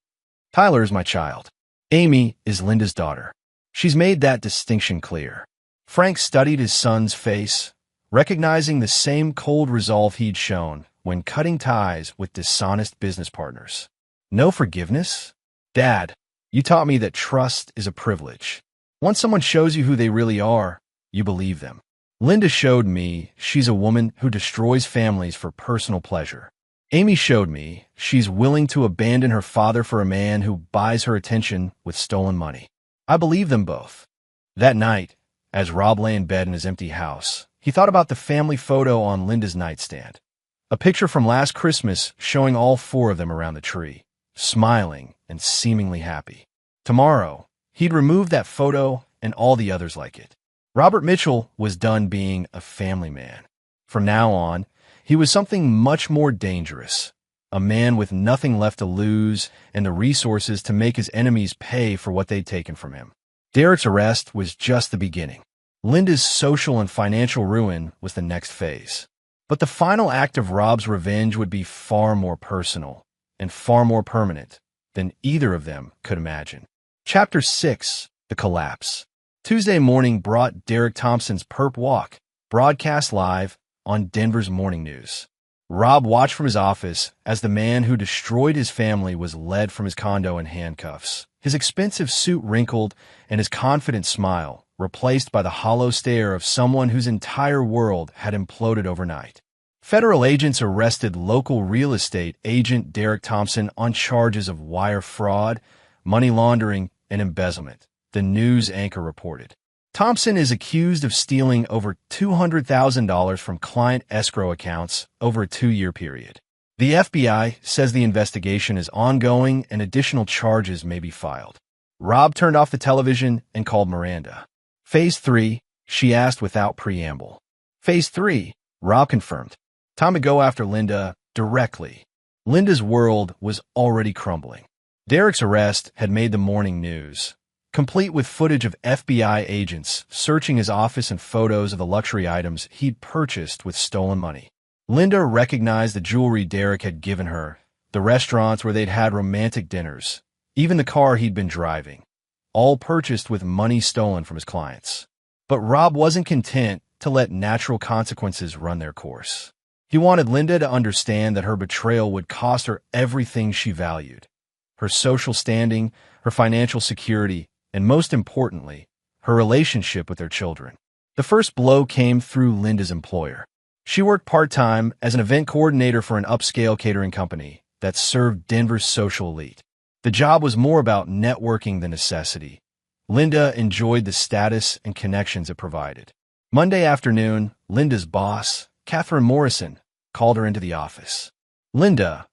Tyler is my child. Amy is Linda's daughter. She's made that distinction clear. Frank studied his son's face, recognizing the same cold resolve he'd shown when cutting ties with dishonest business partners. No forgiveness? Dad, you taught me that trust is a privilege. Once someone shows you who they really are, you believe them. Linda showed me she's a woman who destroys families for personal pleasure. Amy showed me she's willing to abandon her father for a man who buys her attention with stolen money. I believe them both. That night, as Rob lay in bed in his empty house, he thought about the family photo on Linda's nightstand. A picture from last Christmas showing all four of them around the tree, smiling and seemingly happy. Tomorrow, he'd remove that photo and all the others like it. Robert Mitchell was done being a family man. From now on, he was something much more dangerous, a man with nothing left to lose and the resources to make his enemies pay for what they'd taken from him. Derek's arrest was just the beginning. Linda's social and financial ruin was the next phase. But the final act of Rob's revenge would be far more personal and far more permanent than either of them could imagine. Chapter 6, The Collapse. Tuesday morning brought Derek Thompson's Perp Walk, broadcast live on Denver's Morning News. Rob watched from his office as the man who destroyed his family was led from his condo in handcuffs, his expensive suit wrinkled and his confident smile replaced by the hollow stare of someone whose entire world had imploded overnight. Federal agents arrested local real estate agent Derek Thompson on charges of wire fraud, money laundering, and embezzlement, the news anchor reported. Thompson is accused of stealing over $200,000 from client escrow accounts over a 2-year period. The FBI says the investigation is ongoing and additional charges may be filed. Rob turned off the television and called Miranda. Phase 3, she asked without preamble. Phase 3, Rob confirmed. Time to go after Linda directly. Linda's world was already crumbling. Derek's arrest had made the morning news, complete with footage of FBI agents searching his office and photos of the luxury items he'd purchased with stolen money. Linda recognized the jewelry Derek had given her, the restaurants where they'd had romantic dinners, even the car he'd been driving, all purchased with money stolen from his clients. But Rob wasn't content to let natural consequences run their course. He wanted Linda to understand that her betrayal would cost her everything she valued: her social standing, her financial security, and most importantly, her relationship with their children. The first blow came through Linda's employer. She worked part-time as an event coordinator for an upscale catering company that served Denver's social elite. The job was more about networking than necessity. Linda enjoyed the status and connections it provided. Monday afternoon, Linda's boss, Catherine Morrison, called her into the office. "Linda,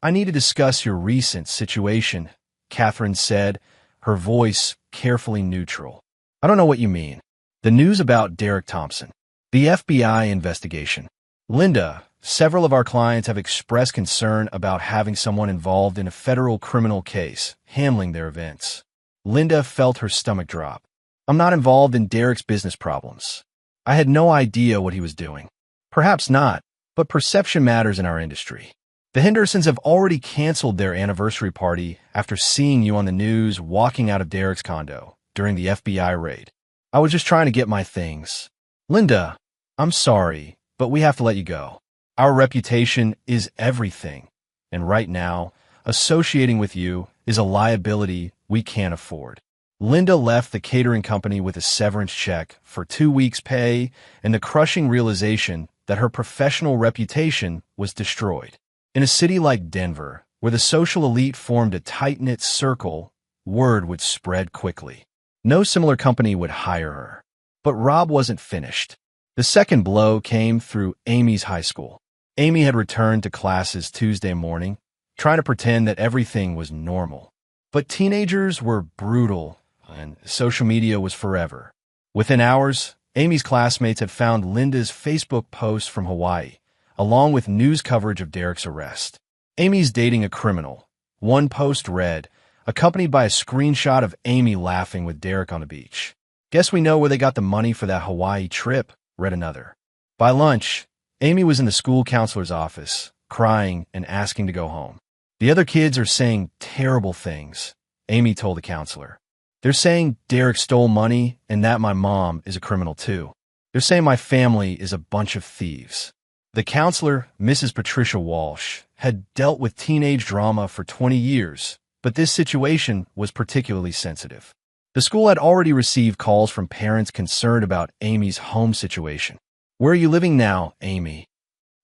I need to discuss your recent situation," Catherine said, her voice carefully neutral. "I don't know what you mean." "The news about Derek Thompson. The FBI investigation. Linda, several of our clients have expressed concern about having someone involved in a federal criminal case handling their events." Linda felt her stomach drop. "I'm not involved in Derek's business problems. I had no idea what he was doing." "Perhaps not, but perception matters in our industry. The Hendersons have already canceled their anniversary party after seeing you on the news walking out of Derek's condo during the FBI raid. I was just trying to get my things." "Linda, I'm sorry, but we have to let you go. Our reputation is everything, and right now, associating with you is a liability we can't afford." Linda left the catering company with a severance check for 2 weeks' pay and the crushing realization that her professional reputation was destroyed. In a city like Denver, where the social elite formed a tight-knit circle, word would spread quickly. No similar company would hire her. But Rob wasn't finished. The second blow came through Amy's high school. Amy had returned to classes Tuesday morning, trying to pretend that everything was normal. But teenagers were brutal, and social media was forever. Within hours, Amy's classmates had found Linda's Facebook posts from Hawaii, along with news coverage of Derek's arrest. "Amy's dating a criminal," one post read, accompanied by a screenshot of Amy laughing with Derek on the beach. "Guess we know where they got the money for that Hawaii trip," read another. By lunch, Amy was in the school counselor's office, crying and asking to go home. "The other kids are saying terrible things," Amy told the counselor. "They're saying Derek stole money and that my mom is a criminal too. They're saying my family is a bunch of thieves." The counselor, Mrs. Patricia Walsh, had dealt with teenage drama for 20 years, but this situation was particularly sensitive. The school had already received calls from parents concerned about Amy's home situation. "Where are you living now, Amy?"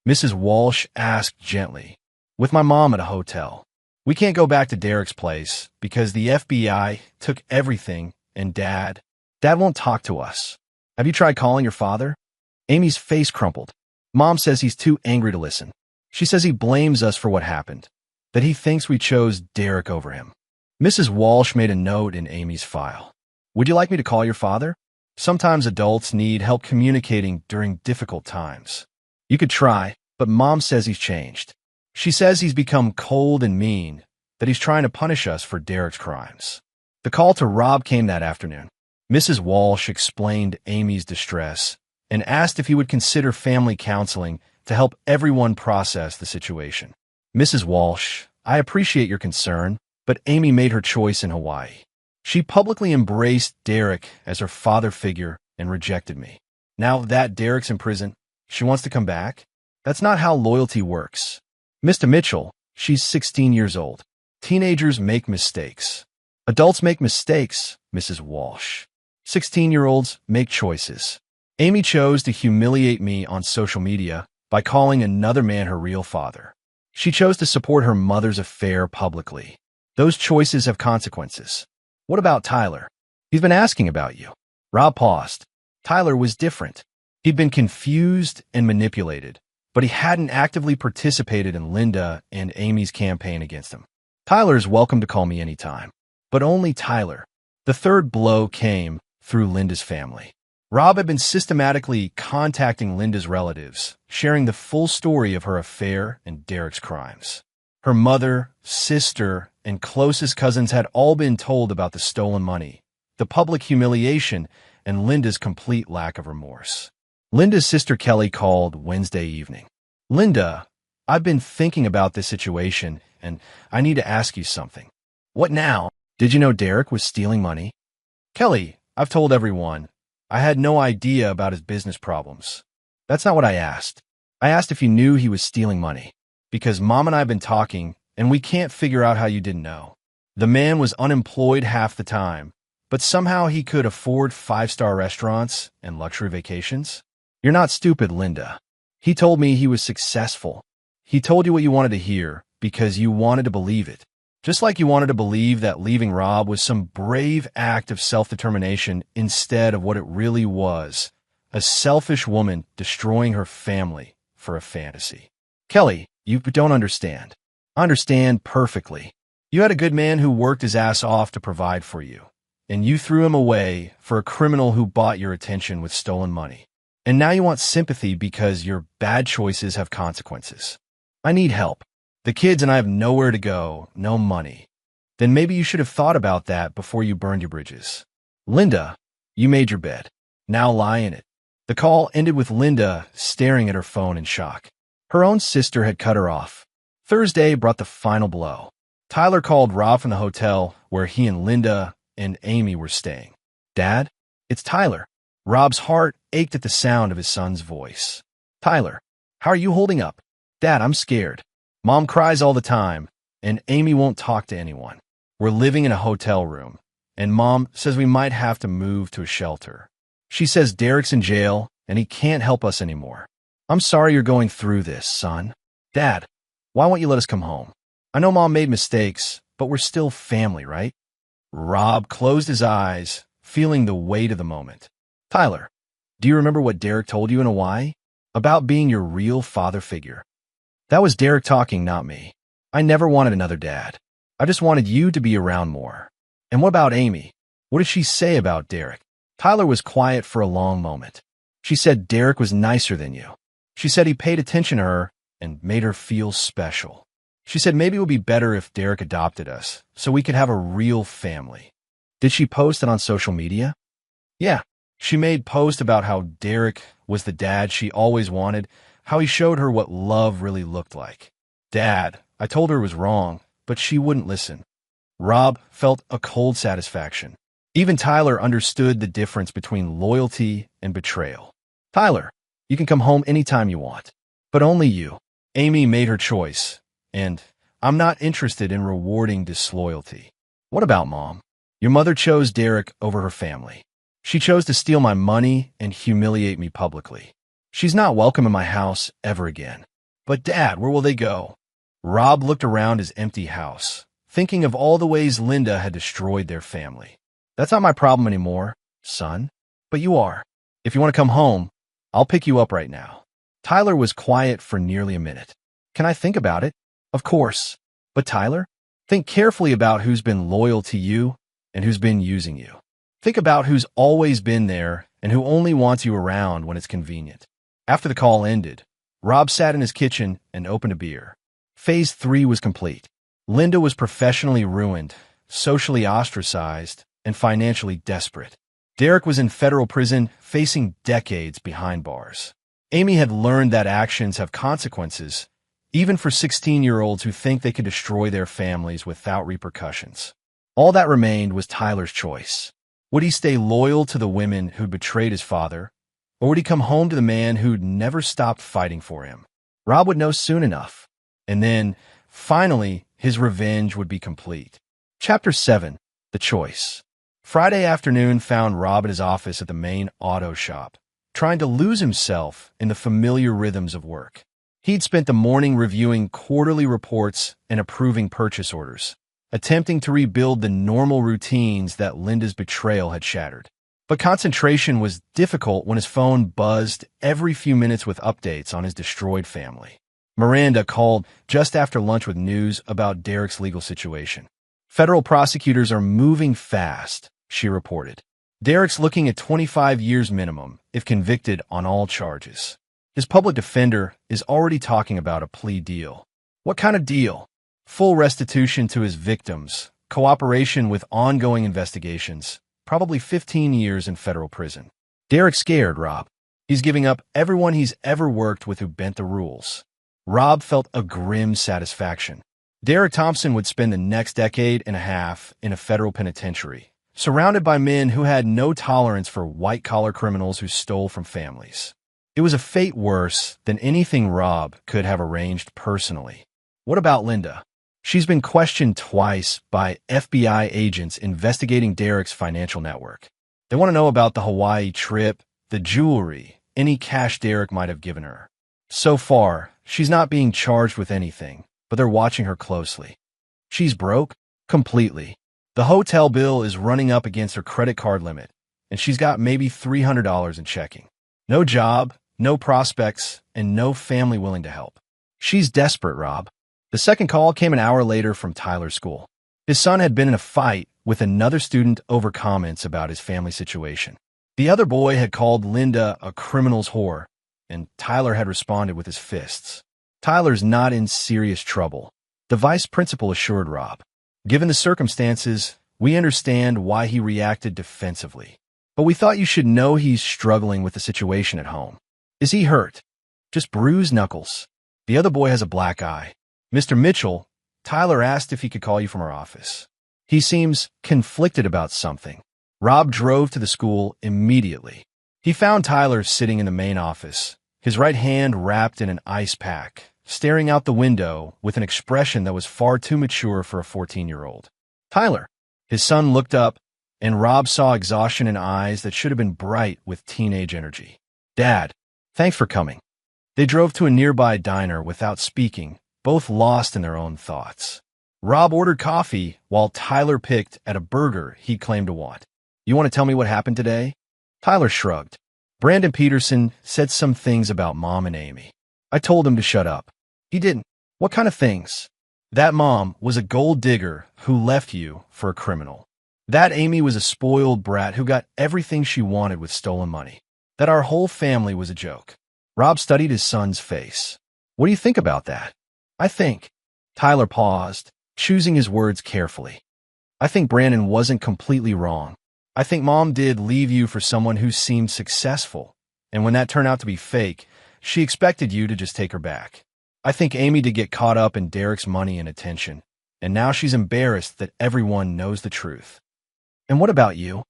Mrs. Walsh asked gently. "With my mom at a hotel. We can't go back to Derek's place because the FBI took everything, and Dad won't talk to us." "Have you tried calling your father?" Amy's face crumpled. "Mom says he's too angry to listen. She says he blames us for what happened, that he thinks we chose Derek over him." Mrs. Walsh made a note in Amy's file. "Would you like me to call your father? Sometimes adults need help communicating during difficult times." "You could try, but Mom says he's changed. She says he's become cold and mean, that he's trying to punish us for Derek's crimes." The call to Rob came that afternoon. Mrs. Walsh explained Amy's distress and asked if he would consider family counseling to help everyone process the situation. "Mrs. Walsh, I appreciate your concern, but Amy made her choice in Hawaii. She publicly embraced Derek as her father figure and rejected me. Now that Derek's in prison, she wants to come back? That's not how loyalty works. Mr. Mitchell, she's 16 years old. Teenagers make mistakes. Adults make mistakes, Mrs. Walsh. 16-year-olds make choices. Amy chose to humiliate me on social media by calling another man her real father. She chose to support her mother's affair publicly. Those choices have consequences. What about Tyler? He's been asking about you." Rob paused. Tyler was different. He'd been confused and manipulated, but he hadn't actively participated in Linda and Amy's campaign against him. Tyler's welcome to call me anytime, but only Tyler. The third blow came through Linda's family. Rob had been systematically contacting Linda's relatives, sharing the full story of her affair and Derek's crimes. Her mother, sister, and closest cousins had all been told about the stolen money, the public humiliation, and Linda's complete lack of remorse. Linda's sister Kelly called Wednesday evening. "Linda, I've been thinking about this situation, and I need to ask you something." "What now? Did you know Derek was stealing money?" "Kelly, I've told everyone. I had no idea about his business problems." "That's not what I asked. I asked if you knew he was stealing money. Because Mom and I have been talking, and we can't figure out how you didn't know. The man was unemployed half the time, but somehow he could afford five-star restaurants and luxury vacations." "You're not stupid, Linda. He told me he was successful. He told you what you wanted to hear because you wanted to believe it. Just like you wanted to believe that leaving Rob was some brave act of self-determination instead of what it really was, a selfish woman destroying her family for a fantasy." "Kelly, you don't understand." "I understand perfectly. You had a good man who worked his ass off to provide for you, and you threw him away for a criminal who bought your attention with stolen money. And now you want sympathy because your bad choices have consequences. I need help. The kids and I have nowhere to go, no money. Then maybe you should have thought about that before you burned your bridges." "Linda, you made your bed. Now lie in it." The call ended with Linda staring at her phone in shock. Her own sister had cut her off. Thursday brought the final blow. Tyler called Rob from the hotel where he and Linda and Amy were staying. "Dad, it's Tyler." Rob's heart ached at the sound of his son's voice. "Tyler, how are you holding up?" "Dad, I'm scared. Mom cries all the time, and Amy won't talk to anyone. We're living in a hotel room, and Mom says we might have to move to a shelter. She says Derek's in jail, and he can't help us anymore. I'm sorry you're going through this, son. Dad, why won't you let us come home? I know Mom made mistakes, but we're still family, right?" Rob closed his eyes, feeling the weight of the moment. "Tyler, do you remember what Derek told you in Hawaii? About being your real father figure?" "That was Derek talking, not me. I never wanted another dad. I just wanted you to be around more." "And what about Amy? What did she say about Derek?" Tyler was quiet for a long moment. "She said Derek was nicer than you. She said he paid attention to her and made her feel special. She said maybe it would be better if Derek adopted us, so we could have a real family." "Did she post it on social media?" "Yeah. She made posts about how Derek was the dad she always wanted, how he showed her what love really looked like." "Dad, I told her it was wrong, but she wouldn't listen." Rob felt a cold satisfaction. Even Tyler understood the difference between loyalty and betrayal. "Tyler, you can come home anytime you want, but only you. Amy made her choice, and I'm not interested in rewarding disloyalty." "What about Mom?" "Your mother chose Derek over her family. She chose to steal my money and humiliate me publicly. She's not welcome in my house ever again." "But Dad, where will they go?" Rob looked around his empty house, thinking of all the ways Linda had destroyed their family. "That's not my problem anymore, son. But you are. If you want to come home, I'll pick you up right now." Tyler was quiet for nearly a minute. "Can I think about it?" "Of course. But Tyler, think carefully about who's been loyal to you and who's been using you. Think about who's always been there and who only wants you around when it's convenient." After the call ended, Rob sat in his kitchen and opened a beer. Phase 3 was complete. Linda was professionally ruined, socially ostracized, and financially desperate. Derek was in federal prison, facing decades behind bars. Amy had learned that actions have consequences, even for 16-year-olds who think they can destroy their families without repercussions. All that remained was Tyler's choice. Would he stay loyal to the women who'd betrayed his father, or would he come home to the man who'd never stopped fighting for him? Rob would know soon enough, and then, finally, his revenge would be complete. Chapter 7. The Choice. Friday afternoon found Rob at his office at the main auto shop, trying to lose himself in the familiar rhythms of work. He'd spent the morning reviewing quarterly reports and approving purchase orders, attempting to rebuild the normal routines that Linda's betrayal had shattered. But concentration was difficult when his phone buzzed every few minutes with updates on his destroyed family. Miranda called just after lunch with news about Derek's legal situation. Federal prosecutors are moving fast, she reported. Derek's looking at 25 years minimum if convicted on all charges. His public defender is already talking about a plea deal. What kind of deal? Full restitution to his victims, cooperation with ongoing investigations, probably 15 years in federal prison. Derek's scared, Rob. He's giving up everyone he's ever worked with who bent the rules. Rob felt a grim satisfaction. Derek Thompson would spend the next decade and a half in a federal penitentiary, surrounded by men who had no tolerance for white-collar criminals who stole from families. It was a fate worse than anything Rob could have arranged personally. What about Linda? She's been questioned twice by FBI agents investigating Derek's financial network. They want to know about the Hawaii trip, the jewelry, any cash Derek might have given her. So far, she's not being charged with anything, but they're watching her closely. She's broke? Completely. The hotel bill is running up against her credit card limit, and she's got maybe $300 in checking. No job, no prospects, and no family willing to help. She's desperate, Rob. The second call came an hour later from Tyler's school. His son had been in a fight with another student over comments about his family situation. The other boy had called Linda a criminal's whore, and Tyler had responded with his fists. Tyler's not in serious trouble, the vice principal assured Rob. Given the circumstances, we understand why he reacted defensively. But we thought you should know he's struggling with the situation at home. Is he hurt? Just bruised knuckles. The other boy has a black eye. Mr. Mitchell, Tyler asked if he could call you from our office. He seems conflicted about something. Rob drove to the school immediately. He found Tyler sitting in the main office, his right hand wrapped in an ice pack, staring out the window with an expression that was far too mature for a 14-year-old. Tyler. His son looked up, and Rob saw exhaustion in eyes that should have been bright with teenage energy. Dad, thanks for coming. They drove to a nearby diner without speaking, both lost in their own thoughts. Rob ordered coffee while Tyler picked at a burger he claimed to want. You want to tell me what happened today? Tyler shrugged. Brandon Peterson said some things about Mom and Amy. I told him to shut up. He didn't. What kind of things? That Mom was a gold digger who left you for a criminal. That Amy was a spoiled brat who got everything she wanted with stolen money. That our whole family was a joke. Rob studied his son's face. What do you think about that? I think. Tyler paused, choosing his words carefully. I think Brandon wasn't completely wrong. I think Mom did leave you for someone who seemed successful, and when that turned out to be fake, she expected you to just take her back. I think Amy did get caught up in Derek's money and attention, and now she's embarrassed that everyone knows the truth. And what about you?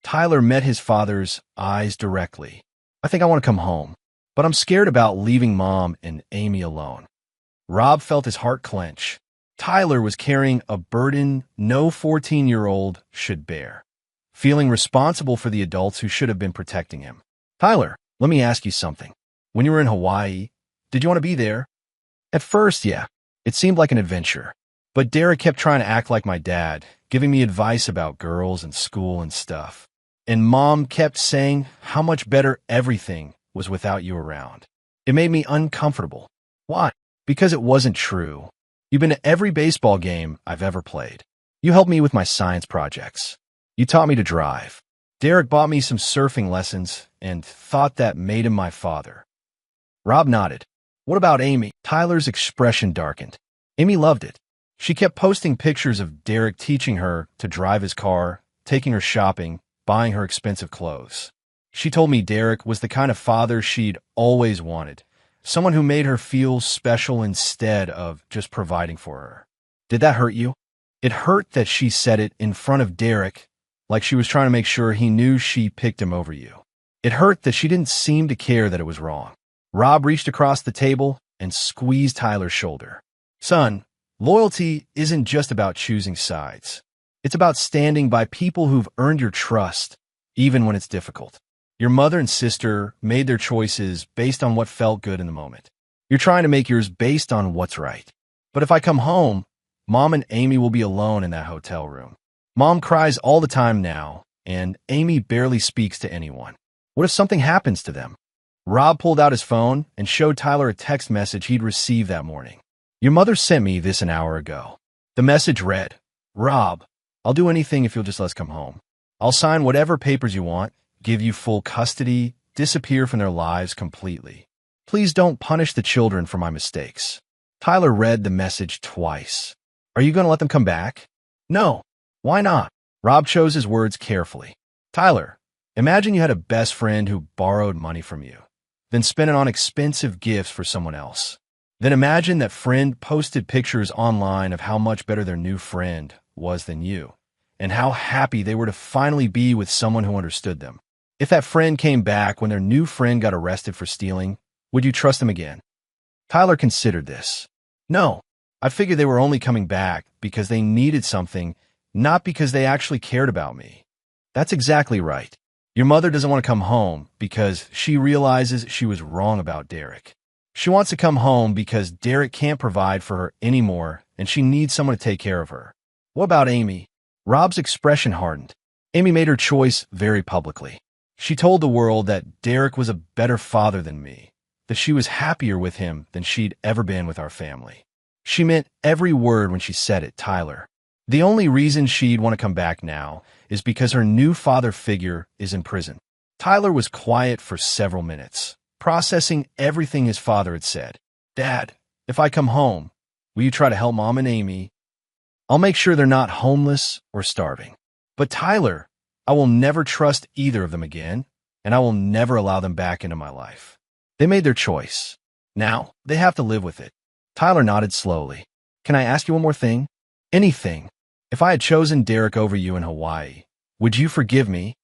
Tyler met his father's eyes directly. I think I want to come home, but I'm scared about leaving Mom and Amy alone. Rob felt his heart clench. Tyler was carrying a burden no 14-year-old should bear, feeling responsible for the adults who should have been protecting him. Tyler, let me ask you something. When you were in Hawaii, did you want to be there? At first, yeah. It seemed like an adventure. But Derek kept trying to act like my dad, giving me advice about girls and school and stuff. And Mom kept saying how much better everything was without you around. It made me uncomfortable. Why? Because it wasn't true. You've been to every baseball game I've ever played. You helped me with my science projects. You taught me to drive. Derek bought me some surfing lessons and thought that made him my father. Rob nodded. What about Amy? Tyler's expression darkened. Amy loved it. She kept posting pictures of Derek teaching her to drive his car, taking her shopping, buying her expensive clothes. She told me Derek was the kind of father she'd always wanted. Someone who made her feel special instead of just providing for her. Did that hurt you? It hurt that she said it in front of Derek, like she was trying to make sure he knew she picked him over you. It hurt that she didn't seem to care that it was wrong. Rob reached across the table and squeezed Tyler's shoulder. Son, loyalty isn't just about choosing sides. It's about standing by people who've earned your trust, even when it's difficult. Your mother and sister made their choices based on what felt good in the moment. You're trying to make yours based on what's right. But if I come home, Mom and Amy will be alone in that hotel room. Mom cries all the time now, and Amy barely speaks to anyone. What if something happens to them? Rob pulled out his phone and showed Tyler a text message he'd received that morning. Your mother sent me this an hour ago. The message read, Rob, I'll do anything if you'll just let us come home. I'll sign whatever papers you want, give you full custody, disappear from their lives completely. Please don't punish the children for my mistakes. Tyler read the message twice. Are you going to let them come back? No. Why not? Rob chose his words carefully. Tyler, imagine you had a best friend who borrowed money from you, then spent it on expensive gifts for someone else. Then imagine that friend posted pictures online of how much better their new friend was than you, and how happy they were to finally be with someone who understood them. If that friend came back when their new friend got arrested for stealing, would you trust them again? Tyler considered this. No, I figured they were only coming back because they needed something, not because they actually cared about me. That's exactly right. Your mother doesn't want to come home because she realizes she was wrong about Derek. She wants to come home because Derek can't provide for her anymore and she needs someone to take care of her. What about Amy? Rob's expression hardened. Amy made her choice very publicly. She told the world that Derek was a better father than me, that she was happier with him than she'd ever been with our family. She meant every word when she said it, Tyler. The only reason she'd want to come back now is because her new father figure is in prison. Tyler was quiet for several minutes, processing everything his father had said. Dad, if I come home, will you try to help Mom and Amy? I'll make sure they're not homeless or starving. But Tyler, I will never trust either of them again, and I will never allow them back into my life. They made their choice. Now, they have to live with it. Tyler nodded slowly. Can I ask you one more thing? Anything. If I had chosen Derek over you in Hawaii, would you forgive me?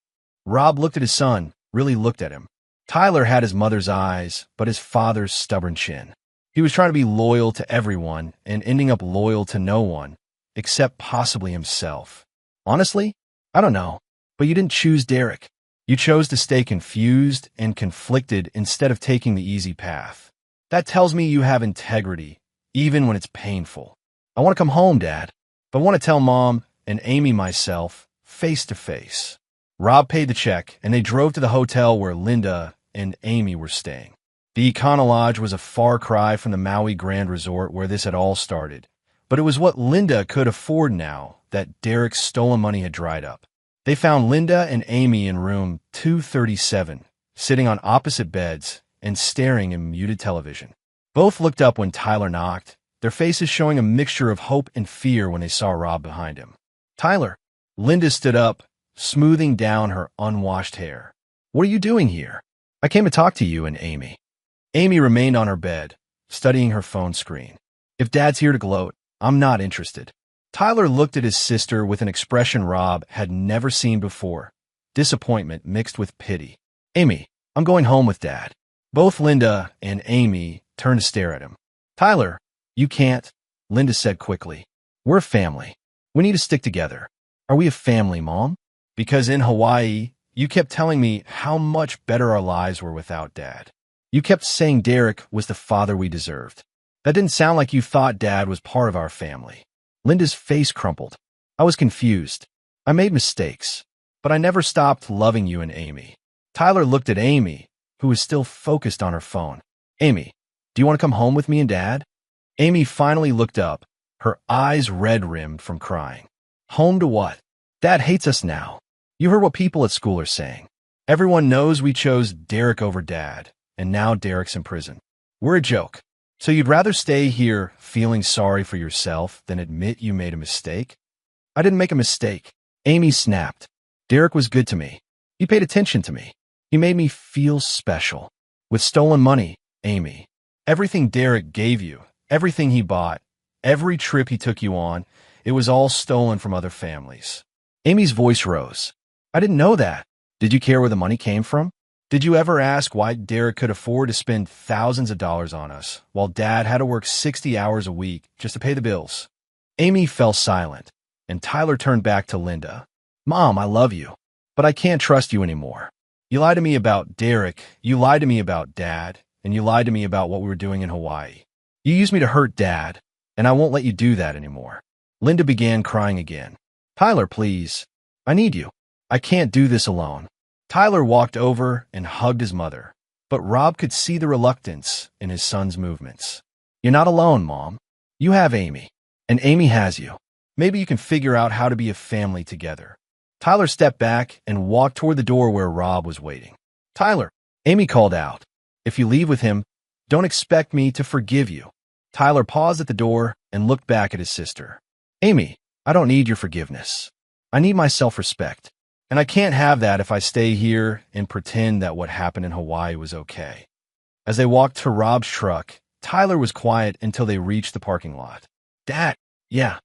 Rob looked at his son, really looked at him. Tyler had his mother's eyes, but his father's stubborn chin. He was trying to be loyal to everyone and ending up loyal to no one, except possibly himself. Honestly, I don't know, but you didn't choose Derek. You chose to stay confused and conflicted instead of taking the easy path. That tells me you have integrity, even when it's painful. I want to come home, Dad, but I want to tell Mom and Amy myself face to face. Rob paid the check, and they drove to the hotel where Linda and Amy were staying. The Econo Lodge was a far cry from the Maui Grand Resort where this had all started, but it was what Linda could afford now that Derek's stolen money had dried up. They found Linda and Amy in room 237, sitting on opposite beds and staring at muted television. Both looked up when Tyler knocked, their faces showing a mixture of hope and fear when they saw Rob behind him. Tyler. Linda stood up, smoothing down her unwashed hair. What are you doing here? I came to talk to you and Amy. Amy remained on her bed, studying her phone screen. If Dad's here to gloat, I'm not interested. Tyler looked at his sister with an expression Rob had never seen before, disappointment mixed with pity. Amy, I'm going home with Dad. Both Linda and Amy turned to stare at him. Tyler, you can't, Linda said quickly. We're a family. We need to stick together. Are we a family, Mom? Because in Hawaii, you kept telling me how much better our lives were without Dad. You kept saying Derek was the father we deserved. That didn't sound like you thought Dad was part of our family. Linda's face crumpled. I was confused. I made mistakes, but I never stopped loving you and Amy. Tyler looked at Amy, who was still focused on her phone. Amy, do you want to come home with me and Dad? Amy finally looked up, her eyes red-rimmed from crying. Home to what? Dad hates us now. You heard what people at school are saying. Everyone knows we chose Derek over Dad, and now Derek's in prison. We're a joke. So you'd rather stay here feeling sorry for yourself than admit you made a mistake? I didn't make a mistake. Amy snapped. Derek was good to me. He paid attention to me. He made me feel special. With stolen money, Amy. Everything Derek gave you, everything he bought, every trip he took you on, it was all stolen from other families. Amy's voice rose. I didn't know that. Did you care where the money came from? Did you ever ask why Derek could afford to spend thousands of dollars on us, while Dad had to work 60 hours a week just to pay the bills? Amy fell silent, and Tyler turned back to Linda. Mom, I love you, but I can't trust you anymore. You lied to me about Derek, you lied to me about Dad, and you lied to me about what we were doing in Hawaii. You used me to hurt Dad, and I won't let you do that anymore. Linda began crying again. Tyler, please. I need you. I can't do this alone. Tyler walked over and hugged his mother, but Rob could see the reluctance in his son's movements. You're not alone, Mom. You have Amy, and Amy has you. Maybe you can figure out how to be a family together. Tyler stepped back and walked toward the door where Rob was waiting. Tyler, Amy called out. If you leave with him, don't expect me to forgive you. Tyler paused at the door and looked back at his sister. Amy, I don't need your forgiveness. I need my self-respect. And I can't have that if I stay here and pretend that what happened in Hawaii was okay. As they walked to Rob's truck, Tyler was quiet until they reached the parking lot. Dad, yeah.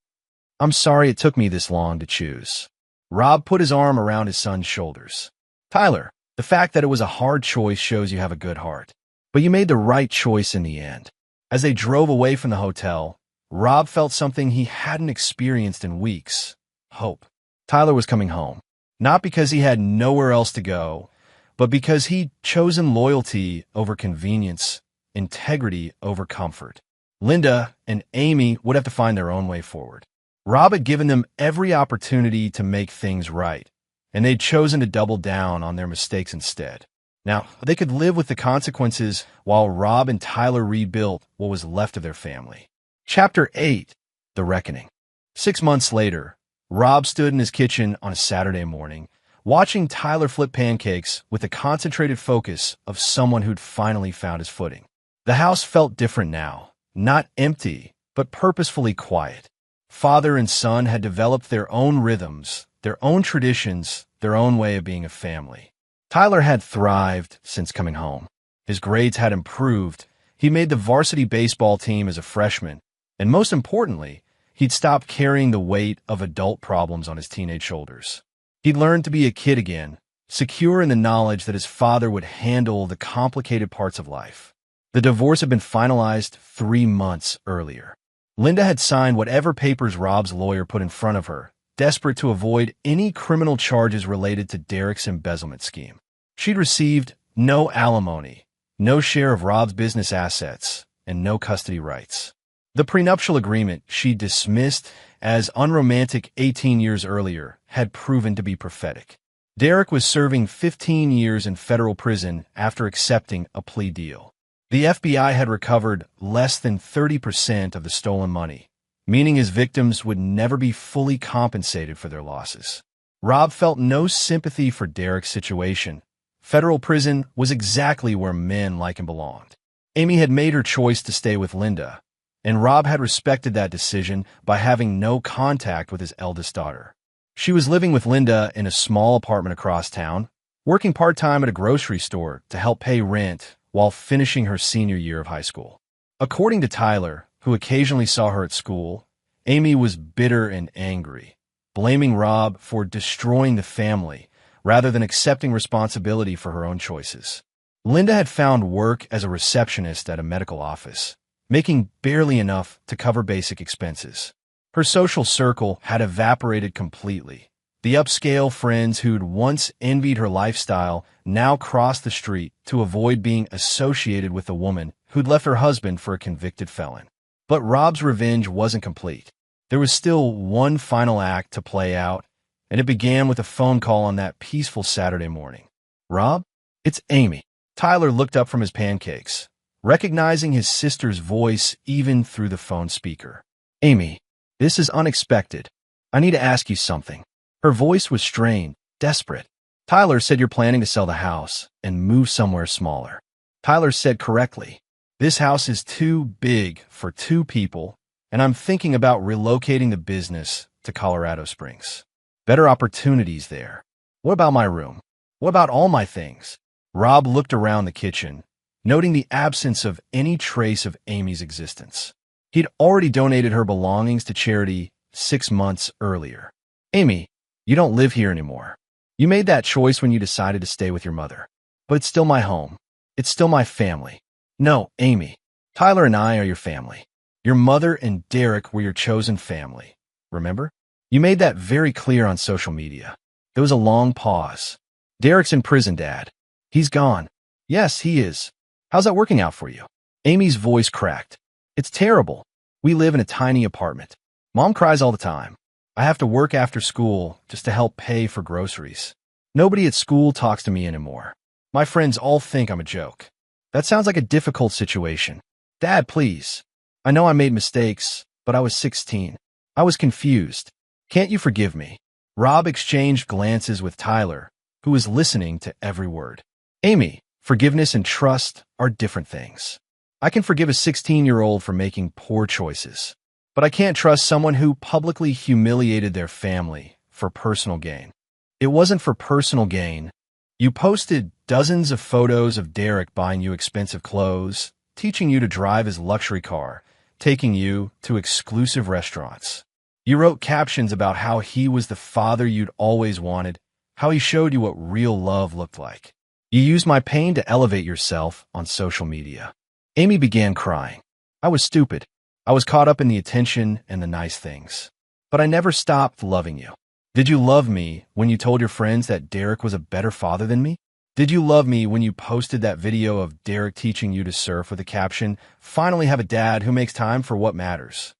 I'm sorry it took me this long to choose. Rob put his arm around his son's shoulders. Tyler, the fact that it was a hard choice shows you have a good heart. But you made the right choice in the end. As they drove away from the hotel, Rob felt something he hadn't experienced in weeks. Hope. Tyler was coming home. Not because he had nowhere else to go, but because he'd chosen loyalty over convenience, integrity over comfort. Linda and Amy would have to find their own way forward. Rob had given them every opportunity to make things right, and they'd chosen to double down on their mistakes instead. Now, they could live with the consequences while Rob and Tyler rebuilt what was left of their family. Chapter 8, The Reckoning. 6 months later, Rob stood in his kitchen on a Saturday morning, watching Tyler flip pancakes with the concentrated focus of someone who'd finally found his footing. The house felt different now, not empty, but purposefully quiet. Father and son had developed their own rhythms, their own traditions, their own way of being a family. Tyler had thrived since coming home. His grades had improved. He made the varsity baseball team as a freshman, and most importantly, he'd stopped carrying the weight of adult problems on his teenage shoulders. He'd learned to be a kid again, secure in the knowledge that his father would handle the complicated parts of life. The divorce had been finalized 3 months earlier. Linda had signed whatever papers Rob's lawyer put in front of her, desperate to avoid any criminal charges related to Derek's embezzlement scheme. She'd received no alimony, no share of Rob's business assets, and no custody rights. The prenuptial agreement she dismissed as unromantic 18 years earlier had proven to be prophetic. Derek was serving 15 years in federal prison after accepting a plea deal. The FBI had recovered less than 30% of the stolen money, meaning his victims would never be fully compensated for their losses. Rob felt no sympathy for Derek's situation. Federal prison was exactly where men like him belonged. Amy had made her choice to stay with Linda, and Rob had respected that decision by having no contact with his eldest daughter. She was living with Linda in a small apartment across town, working part-time at a grocery store to help pay rent while finishing her senior year of high school. According to Tyler, who occasionally saw her at school, Amy was bitter and angry, blaming Rob for destroying the family rather than accepting responsibility for her own choices. Linda had found work as a receptionist at a medical office, making barely enough to cover basic expenses. Her social circle had evaporated completely. The upscale friends who'd once envied her lifestyle now crossed the street to avoid being associated with a woman who'd left her husband for a convicted felon. But Rob's revenge wasn't complete. There was still one final act to play out, and it began with a phone call on that peaceful Saturday morning. Rob? It's Amy. Tyler looked up from his pancakes, recognizing his sister's voice even through the phone speaker. Amy, this is unexpected. I need to ask you something. Her voice was strained, desperate. Tyler said you're planning to sell the house and move somewhere smaller. Tyler said correctly. This house is too big for 2 people, and I'm thinking about relocating the business to Colorado Springs. Better opportunities there. What about my room? What about all my things? Rob looked around the kitchen, noting the absence of any trace of Amy's existence. He'd already donated her belongings to charity 6 months earlier. Amy, you don't live here anymore. You made that choice when you decided to stay with your mother. But it's still my home. It's still my family. No, Amy. Tyler and I are your family. Your mother and Derek were your chosen family. Remember? You made that very clear on social media. There was a long pause. Derek's in prison, Dad. He's gone. Yes, he is. How's that working out for you? Amy's voice cracked. It's terrible. We live in a tiny apartment. Mom cries all the time. I have to work after school just to help pay for groceries. Nobody at school talks to me anymore. My friends all think I'm a joke. That sounds like a difficult situation. Dad, please. I know I made mistakes, but I was 16. I was confused. Can't you forgive me? Rob exchanged glances with Tyler, who was listening to every word. Amy, forgiveness and trust are different things. I can forgive a 16-year-old for making poor choices, but I can't trust someone who publicly humiliated their family for personal gain. It wasn't for personal gain. You posted dozens of photos of Derek buying you expensive clothes, teaching you to drive his luxury car, taking you to exclusive restaurants. You wrote captions about how he was the father you'd always wanted, how he showed you what real love looked like. You used my pain to elevate yourself on social media. Amy began crying. I was stupid. I was caught up in the attention and the nice things. But I never stopped loving you. Did you love me when you told your friends that Derek was a better father than me? Did you love me when you posted that video of Derek teaching you to surf with the caption, "Finally have a dad who makes time for what matters"?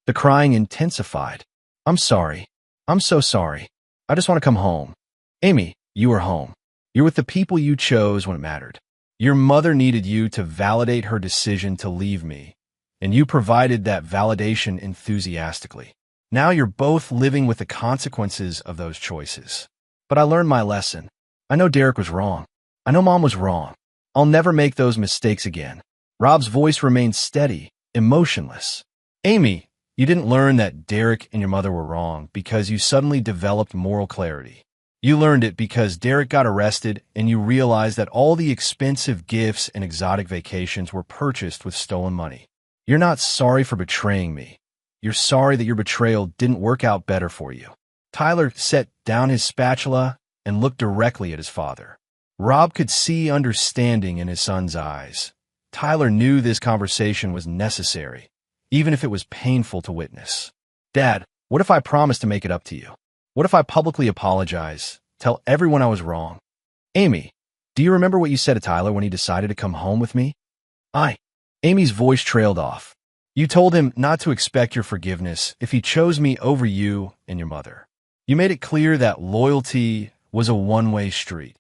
The crying intensified. I'm sorry. I'm so sorry. I just want to come home. Amy, you are home. You're with the people you chose when it mattered. Your mother needed you to validate her decision to leave me, and you provided that validation enthusiastically. Now you're both living with the consequences of those choices. But I learned my lesson. I know Derek was wrong. I know Mom was wrong. I'll never make those mistakes again. Rob's voice remained steady, emotionless. Amy, you didn't learn that Derek and your mother were wrong because you suddenly developed moral clarity. You learned it because Derek got arrested and you realized that all the expensive gifts and exotic vacations were purchased with stolen money. You're not sorry for betraying me. You're sorry that your betrayal didn't work out better for you. Tyler set down his spatula and looked directly at his father. Rob could see understanding in his son's eyes. Tyler knew this conversation was necessary, even if it was painful to witness. Dad, what if I promise to make it up to you? What if I publicly apologize, tell everyone I was wrong? Amy, do you remember what you said to Tyler when he decided to come home with me? Amy's voice trailed off. You told him not to expect your forgiveness if he chose me over you and your mother. You made it clear that loyalty was a one-way street.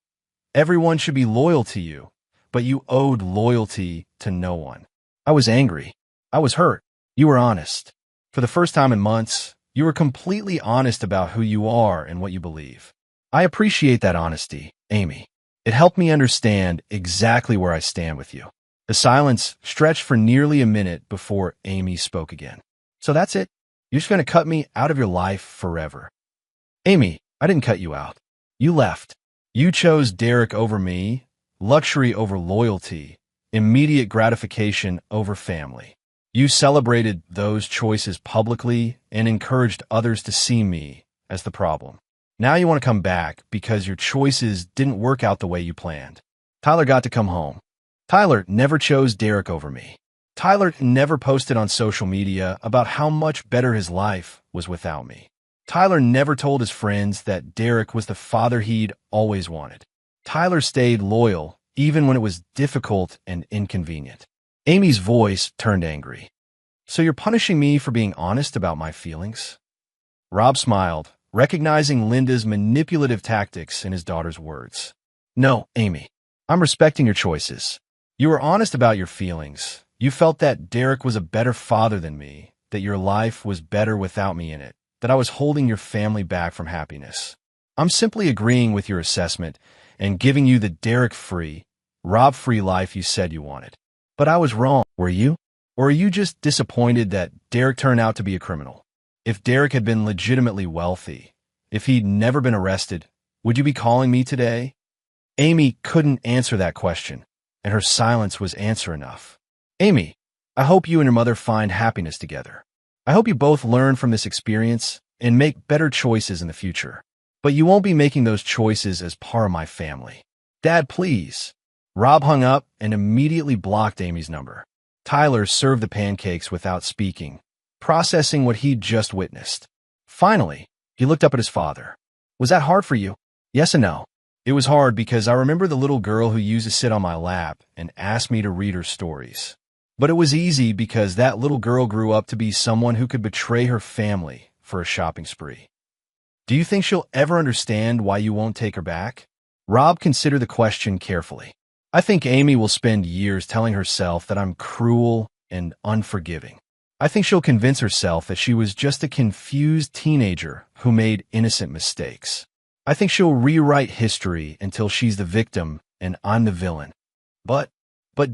Everyone should be loyal to you, but you owed loyalty to no one. I was angry. I was hurt. You were honest. For the first time in months, you were completely honest about who you are and what you believe. I appreciate that honesty, Amy. It helped me understand exactly where I stand with you. The silence stretched for nearly a minute before Amy spoke again. So that's it? You're just going to cut me out of your life forever? Amy, I didn't cut you out. You left. You chose Derek over me, luxury over loyalty, immediate gratification over family. You celebrated those choices publicly and encouraged others to see me as the problem. Now you want to come back because your choices didn't work out the way you planned. Tyler got to come home. Tyler never chose Derek over me. Tyler never posted on social media about how much better his life was without me. Tyler never told his friends that Derek was the father he'd always wanted. Tyler stayed loyal even when it was difficult and inconvenient. Amy's voice turned angry. So you're punishing me for being honest about my feelings? Rob smiled, recognizing Linda's manipulative tactics in his daughter's words. No, Amy. I'm respecting your choices. You were honest about your feelings. You felt that Derek was a better father than me, that your life was better without me in it, that I was holding your family back from happiness. I'm simply agreeing with your assessment and giving you the Derek-free, Rob-free life you said you wanted. But I was wrong, were you? Or are you just disappointed that Derek turned out to be a criminal? If Derek had been legitimately wealthy, if he'd never been arrested, would you be calling me today? Amy couldn't answer that question, and her silence was answer enough. Amy, I hope you and your mother find happiness together. I hope you both learn from this experience and make better choices in the future. But you won't be making those choices as part of my family. Dad, please. Rob hung up and immediately blocked Amy's number. Tyler served the pancakes without speaking, processing what he'd just witnessed. Finally, he looked up at his father. Was that hard for you? Yes and no. It was hard because I remember the little girl who used to sit on my lap and ask me to read her stories. But it was easy because that little girl grew up to be someone who could betray her family for a shopping spree. Do you think she'll ever understand why you won't take her back? Rob considered the question carefully. I think Amy will spend years telling herself that I'm cruel and unforgiving. I think she'll convince herself that she was just a confused teenager who made innocent mistakes. I think she'll rewrite history until she's the victim and I'm the villain. But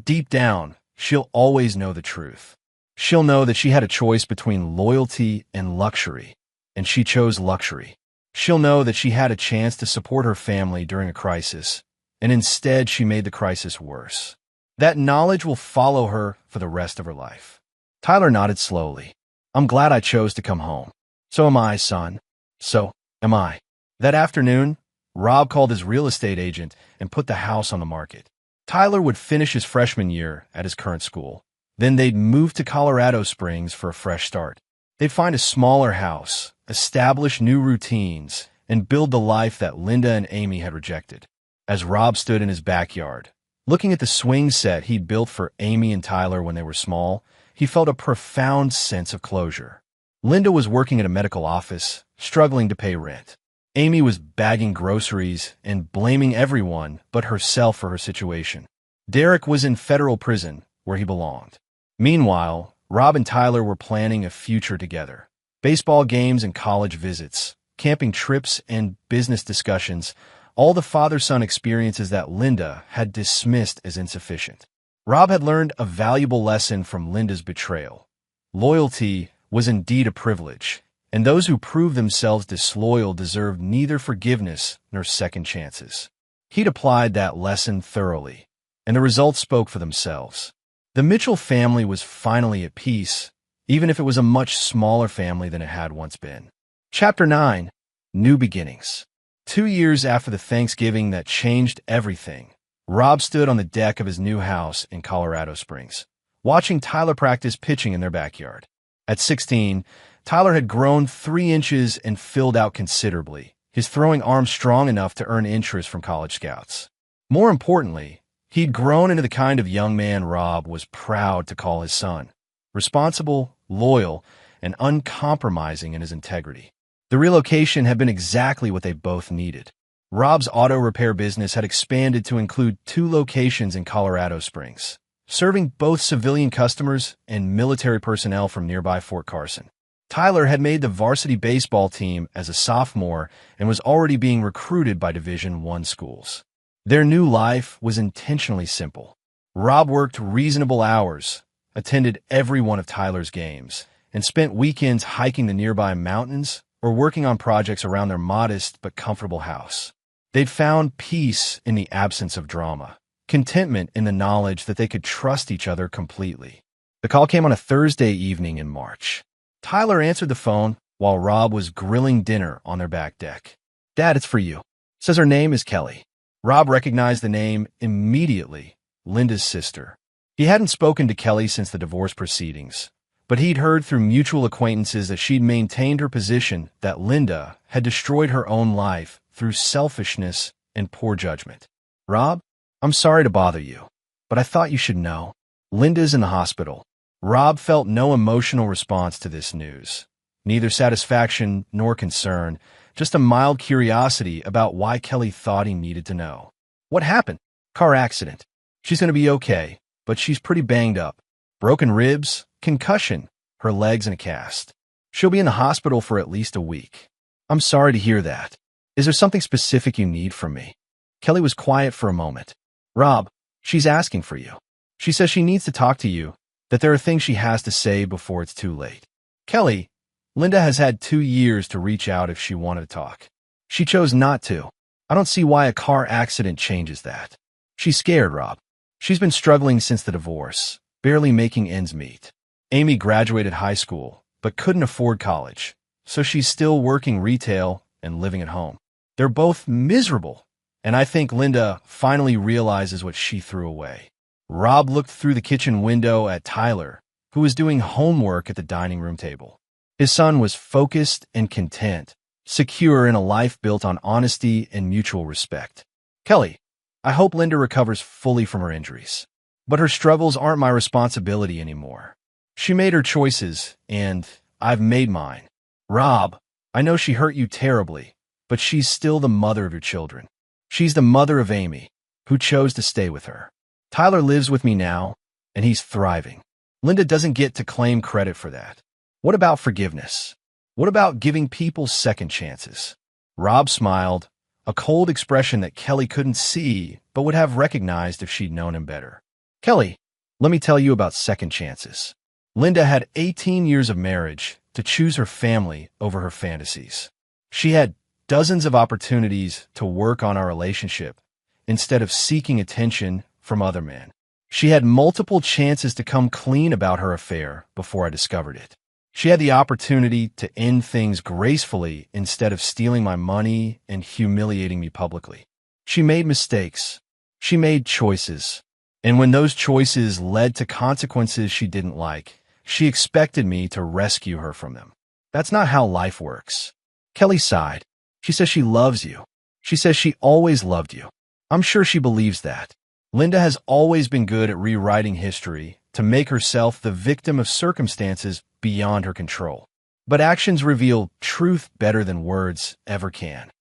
deep down, she'll always know the truth. She'll know that she had a choice between loyalty and luxury, and she chose luxury. She'll know that she had a chance to support her family during a crisis, and instead she made the crisis worse. That knowledge will follow her for the rest of her life. Tyler nodded slowly. I'm glad I chose to come home. So am I, son. So am I. That afternoon, Rob called his real estate agent and put the house on the market. Tyler would finish his freshman year at his current school. Then they'd move to Colorado Springs for a fresh start. They'd find a smaller house, establish new routines, and build the life that Linda and Amy had rejected. As Rob stood in his backyard, looking at the swing set he'd built for Amy and Tyler when they were small, he felt a profound sense of closure. Linda was working at a medical office, struggling to pay rent. Amy was bagging groceries and blaming everyone but herself for her situation. Derek was in federal prison, where he belonged. Meanwhile, Rob and Tyler were planning a future together. Baseball games and college visits, camping trips and business discussions, all the father-son experiences that Linda had dismissed as insufficient. Rob had learned a valuable lesson from Linda's betrayal. Loyalty was indeed a privilege, and those who proved themselves disloyal deserved neither forgiveness nor second chances. He'd applied that lesson thoroughly, and the results spoke for themselves. The Mitchell family was finally at peace, even if it was a much smaller family than it had once been. Chapter 9. New Beginnings. 2 years after the Thanksgiving that changed everything, Rob stood on the deck of his new house in Colorado Springs, watching Tyler practice pitching in their backyard. At 16, Tyler had grown 3 inches and filled out considerably, his throwing arm strong enough to earn interest from college scouts. More importantly, he'd grown into the kind of young man Rob was proud to call his son, responsible, loyal, and uncompromising in his integrity. The relocation had been exactly what they both needed. Rob's auto repair business had expanded to include 2 locations in Colorado Springs, serving both civilian customers and military personnel from nearby Fort Carson. Tyler had made the varsity baseball team as a sophomore and was already being recruited by Division I schools. Their new life was intentionally simple. Rob worked reasonable hours, attended every one of Tyler's games, and spent weekends hiking the nearby mountains or working on projects around their modest but comfortable house. They'd found peace in the absence of drama, contentment in the knowledge that they could trust each other completely. The call came on a Thursday evening in March. Tyler answered the phone while Rob was grilling dinner on their back deck. "Dad, it's for you." Says her name is Kelly. Rob recognized the name immediately, Linda's sister. He hadn't spoken to Kelly since the divorce proceedings, but he'd heard through mutual acquaintances that she'd maintained her position that Linda had destroyed her own life through selfishness and poor judgment. "Rob, I'm sorry to bother you, but I thought you should know. Linda's in the hospital." Rob felt no emotional response to this news, neither satisfaction nor concern, just a mild curiosity about why Kelly thought he needed to know. "What happened?" "Car accident. She's going to be okay, but she's pretty banged up. Broken ribs, concussion, her legs in a cast. She'll be in the hospital for at least a week." "I'm sorry to hear that. Is there something specific you need from me?" Kelly was quiet for a moment. "Rob, she's asking for you. She says she needs to talk to you, that there are things she has to say before it's too late." "Kelly, Linda has had 2 years to reach out if she wanted to talk. She chose not to. I don't see why a car accident changes that. She's scared, Rob. She's been struggling since the divorce, barely making ends meet. Amy graduated high school, but couldn't afford college, so she's still working retail and living at home. They're both miserable, and I think Linda finally realizes what she threw away." Rob looked through the kitchen window at Tyler, who was doing homework at the dining room table. His son was focused and content, secure in a life built on honesty and mutual respect. "Kelly, I hope Linda recovers fully from her injuries, but her struggles aren't my responsibility anymore. She made her choices, and I've made mine. Rob, I know she hurt you terribly, but she's still the mother of your children. She's the mother of Amy, who chose to stay with her. Tyler lives with me now, and he's thriving. Linda doesn't get to claim credit for that. What about forgiveness? What about giving people second chances? Rob smiled, a cold expression that Kelly couldn't see but would have recognized if she'd known him better. Kelly, let me tell you about second chances. Linda had 18 years of marriage to choose her family over her fantasies. She had dozens of opportunities to work on our relationship instead of seeking attention from other men. She had multiple chances to come clean about her affair before I discovered it. She had the opportunity to end things gracefully instead of stealing my money and humiliating me publicly. She made mistakes. She made choices. And when those choices led to consequences she didn't like, she expected me to rescue her from them. That's not how life works. Kelly sighed. She says she loves you. She says she always loved you. I'm sure she believes that. Linda has always been good at rewriting history to make herself the victim of circumstances beyond her control. But actions reveal truth better than words ever can.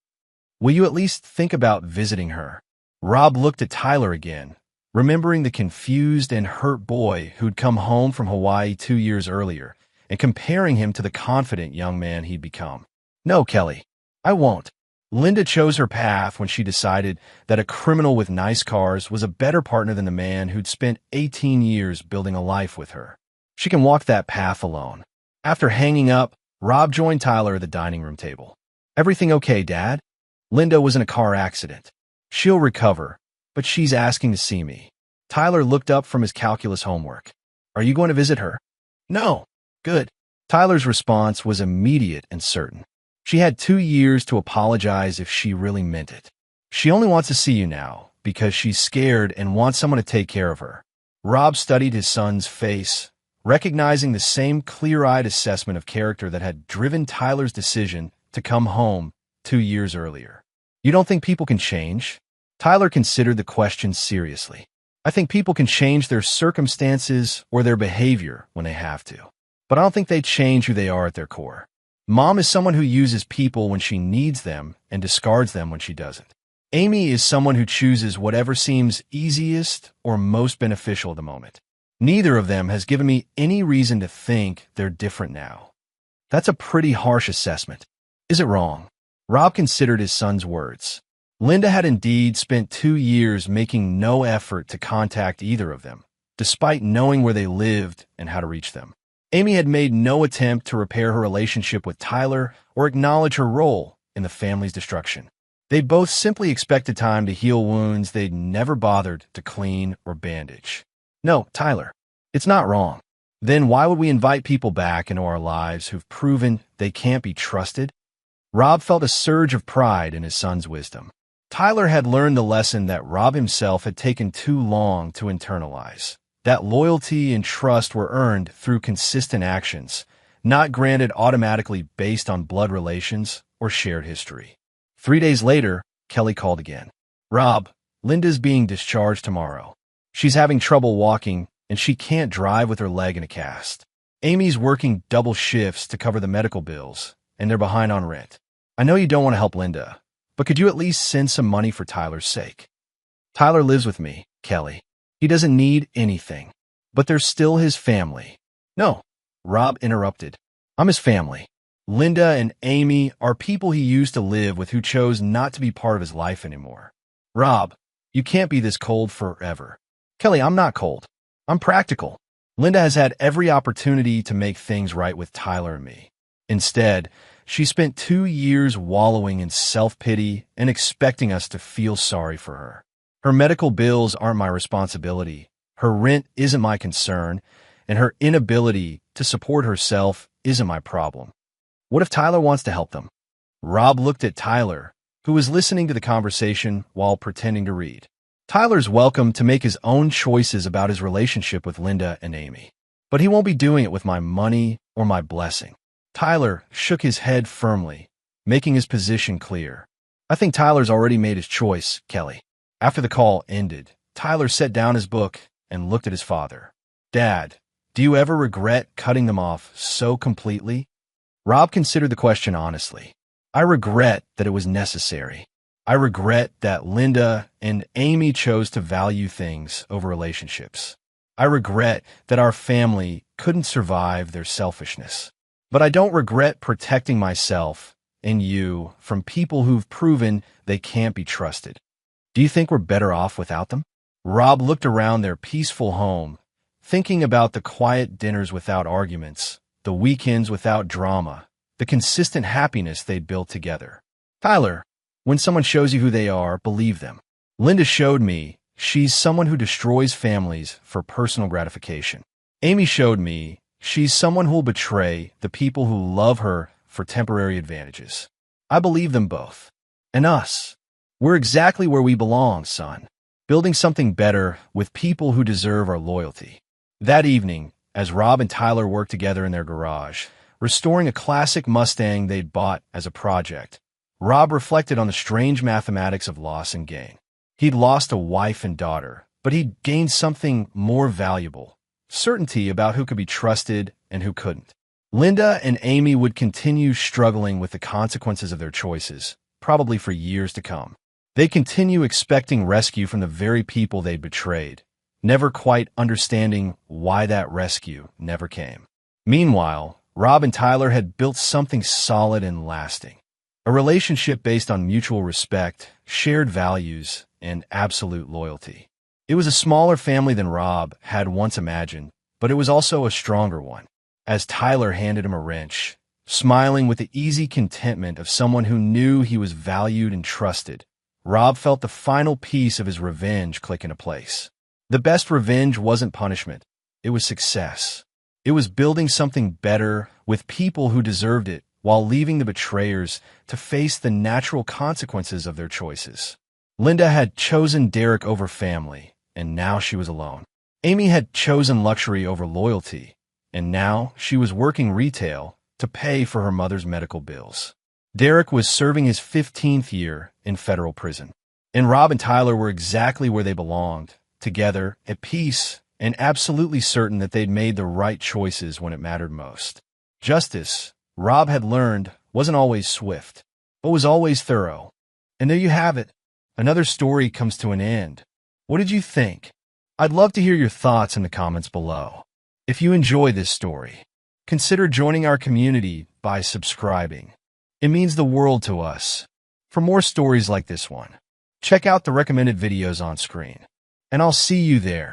Will you at least think about visiting her? Rob looked at Tyler again, remembering the confused and hurt boy who'd come home from Hawaii 2 years earlier, and comparing him to the confident young man he'd become. No, Kelly, I won't. Linda chose her path when she decided that a criminal with nice cars was a better partner than the man who'd spent 18 years building a life with her. She can walk that path alone. After hanging up, Rob joined Tyler at the dining room table. Everything okay, Dad? Linda was in a car accident. She'll recover, but she's asking to see me. Tyler looked up from his calculus homework. Are you going to visit her? No. Good. Tyler's response was immediate and certain. She had 2 years to apologize if she really meant it. She only wants to see you now because she's scared and wants someone to take care of her. Rob studied his son's face, recognizing the same clear-eyed assessment of character that had driven Tyler's decision to come home 2 years earlier. You don't think people can change? Tyler considered the question seriously. I think people can change their circumstances or their behavior when they have to. But I don't think they change who they are at their core. Mom is someone who uses people when she needs them and discards them when she doesn't. Amy is someone who chooses whatever seems easiest or most beneficial at the moment. Neither of them has given me any reason to think they're different now. That's a pretty harsh assessment. Is it wrong? Rob considered his son's words. Linda had indeed spent 2 years making no effort to contact either of them, despite knowing where they lived and how to reach them. Amy had made no attempt to repair her relationship with Tyler or acknowledge her role in the family's destruction. They both simply expected time to heal wounds they'd never bothered to clean or bandage. No, Tyler, it's not wrong. Then why would we invite people back into our lives who've proven they can't be trusted? Rob felt a surge of pride in his son's wisdom. Tyler had learned the lesson that Rob himself had taken too long to internalize. That loyalty and trust were earned through consistent actions, not granted automatically based on blood relations or shared history. 3 days later, Kelly called again. Rob, Linda's being discharged tomorrow. She's having trouble walking, and she can't drive with her leg in a cast. Amy's working double shifts to cover the medical bills, and they're behind on rent. I know you don't want to help Linda, but could you at least send some money for Tyler's sake? Tyler lives with me, Kelly. He doesn't need anything, but they're still his family. No, Rob interrupted. I'm his family. Linda and Amy are people he used to live with who chose not to be part of his life anymore. Rob, you can't be this cold forever. Kelly, I'm not cold. I'm practical. Linda has had every opportunity to make things right with Tyler and me. Instead, she spent 2 years wallowing in self-pity and expecting us to feel sorry for her. Her medical bills aren't my responsibility, her rent isn't my concern, and her inability to support herself isn't my problem. What if Tyler wants to help them? Rob looked at Tyler, who was listening to the conversation while pretending to read. Tyler's welcome to make his own choices about his relationship with Linda and Amy, but he won't be doing it with my money or my blessing. Tyler shook his head firmly, making his position clear. I think Tyler's already made his choice, Kelly. After the call ended, Tyler set down his book and looked at his father. Dad, do you ever regret cutting them off so completely? Rob considered the question honestly. I regret that it was necessary. I regret that Linda and Amy chose to value things over relationships. I regret that our family couldn't survive their selfishness. But I don't regret protecting myself and you from people who've proven they can't be trusted. Do you think we're better off without them? Rob looked around their peaceful home, thinking about the quiet dinners without arguments, the weekends without drama, the consistent happiness they'd built together. Tyler, when someone shows you who they are, believe them. Linda showed me she's someone who destroys families for personal gratification. Amy showed me she's someone who'll betray the people who love her for temporary advantages. I believe them both. And us. We're exactly where we belong, son. Building something better with people who deserve our loyalty. That evening, as Rob and Tyler worked together in their garage, restoring a classic Mustang they'd bought as a project, Rob reflected on the strange mathematics of loss and gain. He'd lost a wife and daughter, but he'd gained something more valuable: certainty about who could be trusted and who couldn't. Linda and Amy would continue struggling with the consequences of their choices, probably for years to come. They'd continue expecting rescue from the very people they'd betrayed, never quite understanding why that rescue never came. Meanwhile, Rob and Tyler had built something solid and lasting. A relationship based on mutual respect, shared values, and absolute loyalty. It was a smaller family than Rob had once imagined, but it was also a stronger one. As Tyler handed him a wrench, smiling with the easy contentment of someone who knew he was valued and trusted, Rob felt the final piece of his revenge click into place. The best revenge wasn't punishment. It was success. It was building something better with people who deserved it while leaving the betrayers to face the natural consequences of their choices. Linda had chosen Derek over family, and now she was alone. Amy had chosen luxury over loyalty, and now she was working retail to pay for her mother's medical bills. Derek was serving his 15th year in federal prison. And Rob and Tyler were exactly where they belonged, together, at peace, and absolutely certain that they'd made the right choices when it mattered most. Justice, Rob had learned, wasn't always swift, but was always thorough. And there you have it. Another story comes to an end. What did you think? I'd love to hear your thoughts in the comments below. If you enjoy this story, consider joining our community by subscribing. It means the world to us. For more stories like this one, check out the recommended videos on screen. And I'll see you there.